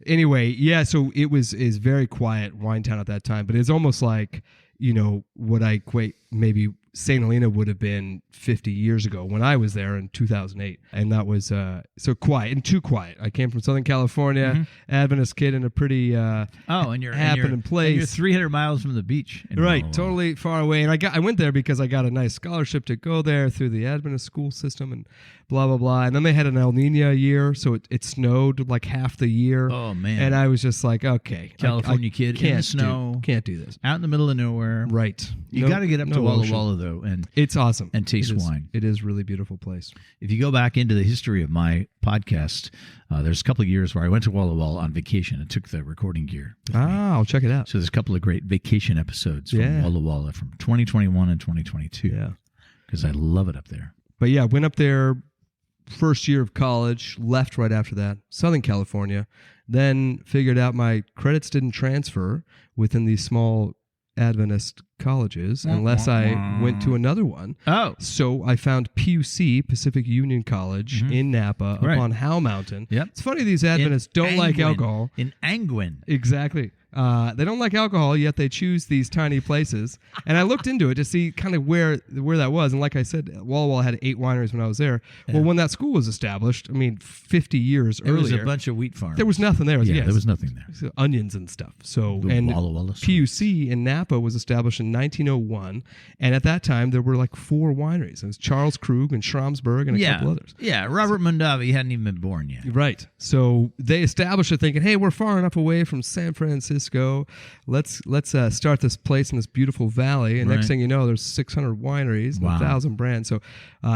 anyway, yeah, so is very quiet wine town at that time. But it's almost like, what I equate maybe St. Helena would have been 50 years ago when I was there in 2008. And that was so quiet and too quiet. I came from Southern California, Adventist kid in a pretty
And you're
happening place.
And you're 300 miles from the beach. in
Right,
Walla Walla.
totally far away. And I went there because I got a nice scholarship to go there through the Adventist school system and blah, blah, blah. And then they had an El Nino year, so it snowed like half the year.
Oh, man.
And I was just like, okay.
California kid in the
can't
snow.
can't do this.
Out in the middle of nowhere.
Right.
You
No-
got to get up
no
to Walla
ocean.
Walla, though, and
It's awesome.
and taste
It is-
wine.
It is a really beautiful place.
If you go back into the history of my podcast, there's a couple of years where I went to Walla Walla on vacation and took the recording gear with me.
I'll check it out.
So there's a couple of great vacation episodes from
Yeah.
Walla Walla from 2021 and 2022.
Yeah.
Because I love it up there.
But yeah, went up there first year of college, left right after that, Southern California, then figured out my credits didn't transfer within these small Adventist colleges unless I went to another one.
Oh.
So I found PUC, Pacific Union College, in Napa,
Right.
up on Howe Mountain.
Yep.
It's funny these Adventists don't like
Angwin.
alcohol.
In Angwin.
Exactly. They don't like alcohol, yet they choose these tiny places. And I looked into it to see kind of where that was. And like I said, Walla Walla had 8 wineries when I was there.
Yeah.
Well, when that school was established, 50 years
There was
earlier,
a bunch of wheat farms.
there was nothing there.
Yeah,
Yes.
there was nothing there.
So onions and stuff. So
The
and
Walla Walla
PUC in Napa was established in 1901, and at that time there were like 4 wineries. It was Charles Krug and Schramsberg and a couple others.
Yeah, Robert Mondavi hadn't even been born yet.
Right. So they established it thinking, hey, we're far enough away from San Francisco. Let's start this place in this beautiful valley. And
Right.
next thing you know, there's 600 wineries and
Wow.
1,000 brands. So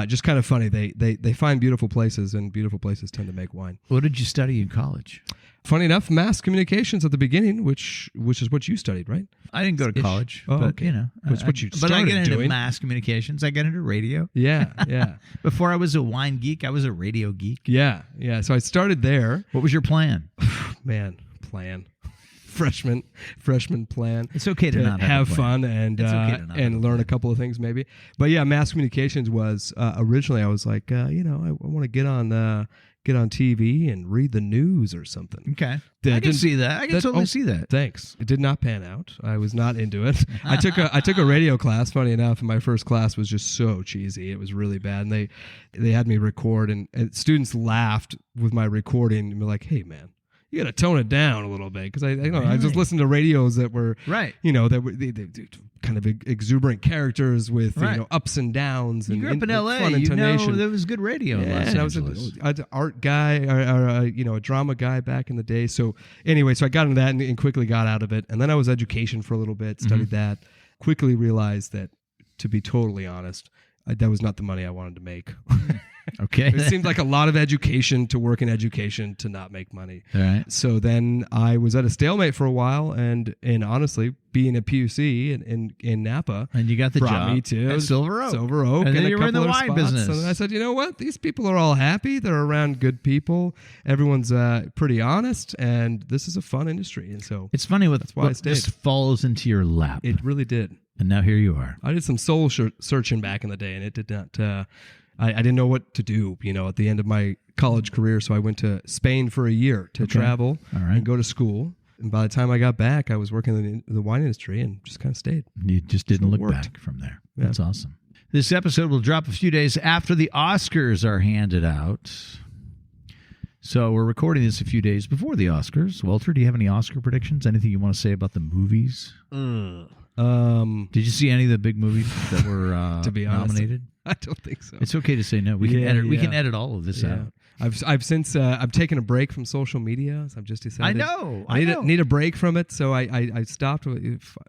just kind of funny. They find beautiful places, and beautiful places tend to make wine.
What did you study in college?
Funny enough, mass communications at the beginning, which is what you studied, right?
I didn't go to
Ish.
college,
Oh,
but
okay. That's what you
But I
started
get into
doing.
mass communications. I got into radio.
Yeah, yeah.
Before I was a wine geek, I was a radio geek.
Yeah, yeah. So I started there.
What was your plan?
Man, plan. Freshman plan.
It's okay to not
have
have a
fun
plan.
and
It's okay to not have a
learn a couple of things maybe. But yeah, mass communications was originally I was like, I want to get on TV and read the news or something.
Okay.
That
I can
didn't-
see that. I can totally see that.
Thanks. It did not pan out. I was not into it. I took a radio class. Funny enough, and my first class was just so cheesy. It was really bad. And they had me record, and students laughed with my recording and were like, "Hey, man, you got to tone it down a little bit," because I just
Really?
listened to radios that were
Right.
that were they kind of exuberant characters with
Right.
ups and downs.
You
and
grew up in
and
L.A.
fun
You
intonation.
know there was good radio in
Yeah,
Los
and I was
Angeles.
an art guy, or a drama guy back in the day. So anyway, so I got into that and quickly got out of it. And then I was education for a little bit, studied that. Quickly realized that, to be totally honest, that was not the money I wanted to make.
Okay.
It seemed like a lot of education to work in education to not make money.
All right.
So then I was at a stalemate for a while, and honestly, being a PUC in Napa,
And you got the
brought
job
me to
at Silver Oak.
Silver Oak,
And then
a
you were in
couple
the
of
wine
spots.
business.
And then I said, you know what? These people are all happy. They're around good people. Everyone's pretty honest, and this is a fun industry. And so
It's funny what
why I
what
stayed.
just falls into your lap.
it really did.
And now here you are.
I did some soul searching back in the day, and it did not. I didn't know what to do, at the end of my college career. So I went to Spain for a year to travel
All right.
and go to school. And by the time I got back, I was working in the wine industry and just kind of stayed.
You just didn't look
worked.
back from there.
Yeah.
That's awesome. This episode will drop a few days after the Oscars are handed out. So we're recording this a few days before the Oscars. Walter, do you have any Oscar predictions? Anything you want to say about the movies? Did you see any of the big movies that were
to be honest,
nominated?
I don't think so.
It's okay to say no. We can edit. We can edit all of this out.
I've since I've taken a break from social media. So I've just decided I need a break from it. So I stopped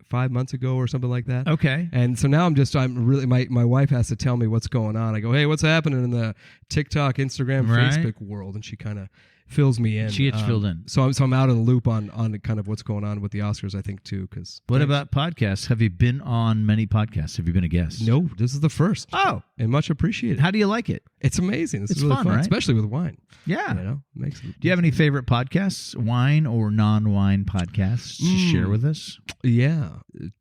5 months ago or something like that.
Okay.
And so now I'm really my wife has to tell me what's going on. I go, hey, what's happening in the TikTok, Instagram, Facebook world, and she kind of fills me in.
She gets filled in.
So I'm out of the loop on kind of what's going on with the Oscars, I think, too.
What about podcasts? Have you been on many podcasts? Have you been a guest?
No, this is the first.
Oh.
And much appreciated.
How do you like it?
It's amazing. It's really
fun, right?
Especially with wine.
Yeah.
Do
you have any favorite podcasts, wine or non-wine podcasts to share with us?
Yeah.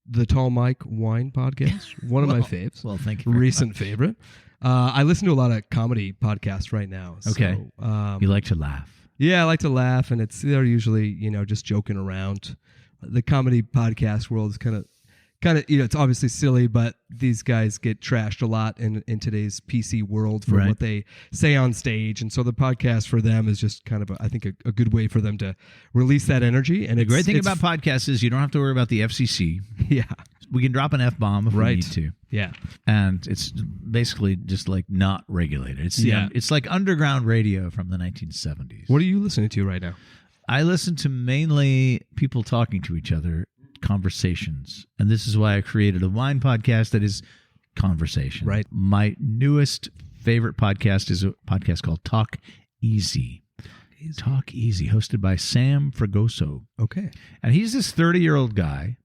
The Tall Mike Wine Podcast, one of my faves.
Well, thank you.
Recent favorite. I listen to a lot of comedy podcasts right now.
Okay.
So,
you like to laugh.
Yeah, I like to laugh, and they're usually, just joking around. The comedy podcast world is kind of, it's obviously silly, but these guys get trashed a lot in today's PC world for what they say on stage, and so the podcast for them is just kind of, I think, a good way for them to release that energy. And
the great thing about podcasts is you don't have to worry about the FCC.
Yeah.
We can drop an F-bomb if we need to.
Yeah.
And it's basically just like not regulated. It's like underground radio from the 1970s.
What are you listening to right now?
I listen to mainly people talking to each other, conversations. And this is why I created a wine podcast that is conversation.
Right.
My newest favorite podcast is a podcast called Talk Easy. Talk Easy, hosted by Sam Fragoso.
Okay.
And he's this 30-year-old guy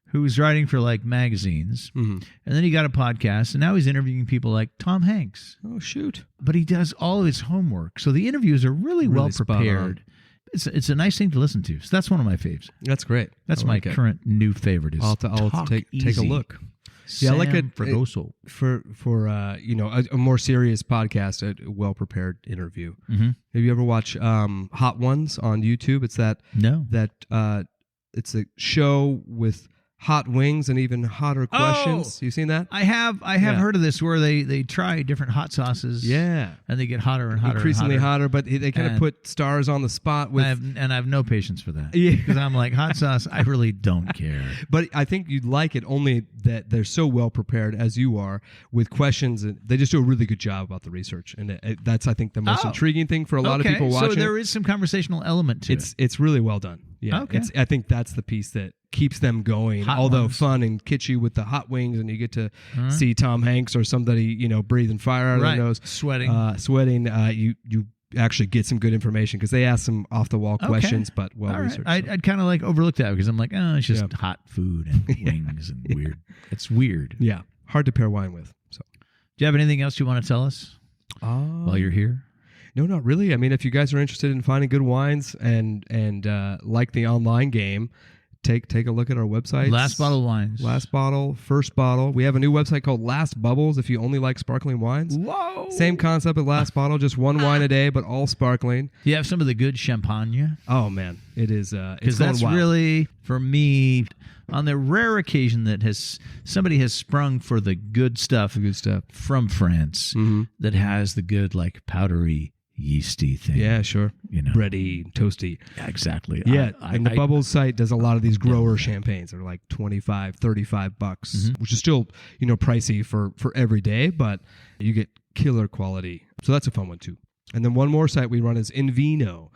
who's writing for like magazines. And then he got a podcast, and now he's interviewing people like Tom Hanks.
Oh, shoot.
But he does all of his homework. So the interviews are really well prepared. It's a nice thing to listen to. So that's one of my faves.
That's great.
That's my current new favorite. Is
I'll take a look.
Sam
like
Fragoso.
For a more serious podcast, a well prepared interview. Have you ever watched Hot Ones on YouTube? It's it's a show with hot wings and even hotter questions. You seen that?
I have heard of this where they try different hot sauces.
Yeah.
And they get hotter and hotter.
Increasingly hotter, but they kind of put stars on the spot with.
I have no patience for that.
Yeah.
Because I'm like, hot sauce, I really don't care.
But I think you'd like it only that they're so well prepared as you are with questions. And they just do a really good job about the research. And that's, I think, the most intriguing thing for a lot of people watching.
So there is some conversational element to it.
It's really well done. Yeah.
Okay.
I think that's the piece that keeps them going, although fun and kitschy with the hot wings, and you get to see Tom Hanks or somebody, breathing fire out of their nose,
sweating.
You actually get some good information because they ask some off the wall questions, but well researched.
I'd kind of like overlook that because I'm like, it's just hot food and wings and weird. It's weird.
Yeah, hard to pair wine with. So,
do you have anything else you want to tell us while you're here?
No, not really. I mean, if you guys are interested in finding good wines and like the online game, take a look at our website.
Last Bottle Wines.
Last Bottle, First Bottle. We have a new website called Last Bubbles if you only like sparkling wines.
Whoa!
Same concept at Last Bottle, just one wine a day, but all sparkling.
Do you have some of the good champagne?
Oh, man. It is.
Because that's really, for me, on the rare occasion that somebody has sprung for the good stuff from France that has the good, like, powdery, yeasty thing.
Yeah, sure. Bready, toasty.
Yeah, exactly.
Yeah, and the Bubbles site does a lot of these grower champagnes. They're like $25, $35, which is still, pricey for every day, but you get killer quality. So that's a fun one too. And then one more site we run is InVino.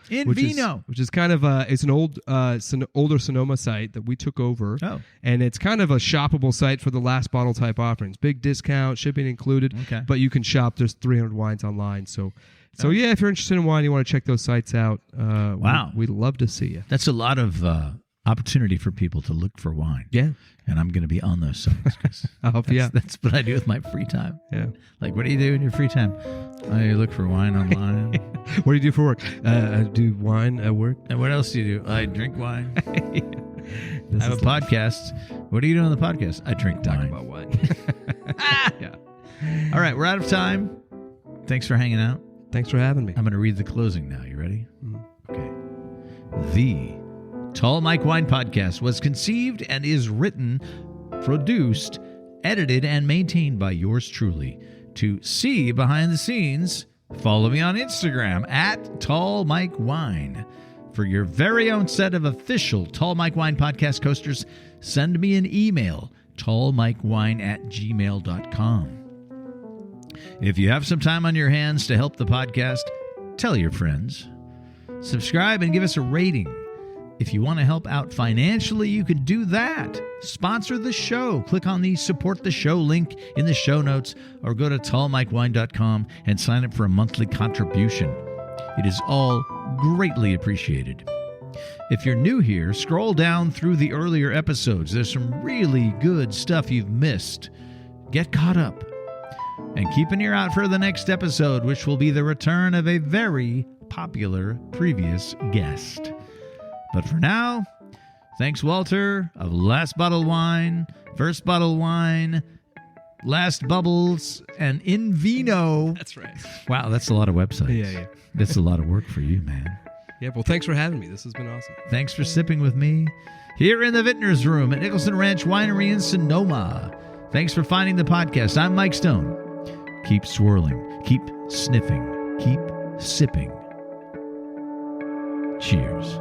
Which is kind of it's an older Sonoma site that we took over.
Oh.
And it's kind of a shoppable site for the Last Bottle type offerings. Big discount, shipping included.
Okay.
But you can shop. There's 300 wines online. So yeah, if you're interested in wine, you want to check those sites out.
Wow.
We'd love to see you.
That's a lot of opportunity for people to look for wine.
Yeah.
And I'm going to be on those sites.
I'll help you out.
That's what I do with my free time.
Yeah.
Like, what do you do in your free time? I look for wine online.
What do you do for work? I do wine at work.
And what else do you do? I drink wine. I have a podcast. What do you do on the podcast? I drink wine.
Talk about wine.
Yeah. All right, we're out of time. Thanks for hanging out.
Thanks for having me.
I'm going to read the closing now. You ready? Okay. The Tall Mike Wine Podcast was conceived and is written, produced, edited, and maintained by yours truly. To see behind the scenes, follow me on Instagram at Tall Mike Wine. For your very own set of official Tall Mike Wine Podcast coasters, send me an email, tallmikewine@gmail.com. If you have some time on your hands to help the podcast, tell your friends. Subscribe and give us a rating. If you want to help out financially, you can do that. Sponsor the show. Click on the Support the Show link in the show notes or go to tallmikewine.com and sign up for a monthly contribution. It is all greatly appreciated. If you're new here, scroll down through the earlier episodes. There's some really good stuff you've missed. Get caught up. And keep an ear out for the next episode, which will be the return of a very popular previous guest. But for now, thanks, Walter, of Last Bottle Wine, First Bottle Wine, Last Bubbles, and In Vino.
That's right.
Wow, that's a lot of websites.
Yeah.
That's a lot of work for you, man.
Yeah, well, thanks for having me. This has been awesome.
Thanks for sipping with me here in the Vintner's Room at Nicholson Ranch Winery in Sonoma. Thanks for finding the podcast. I'm Mike Stone. Keep swirling, keep sniffing, keep sipping. Cheers.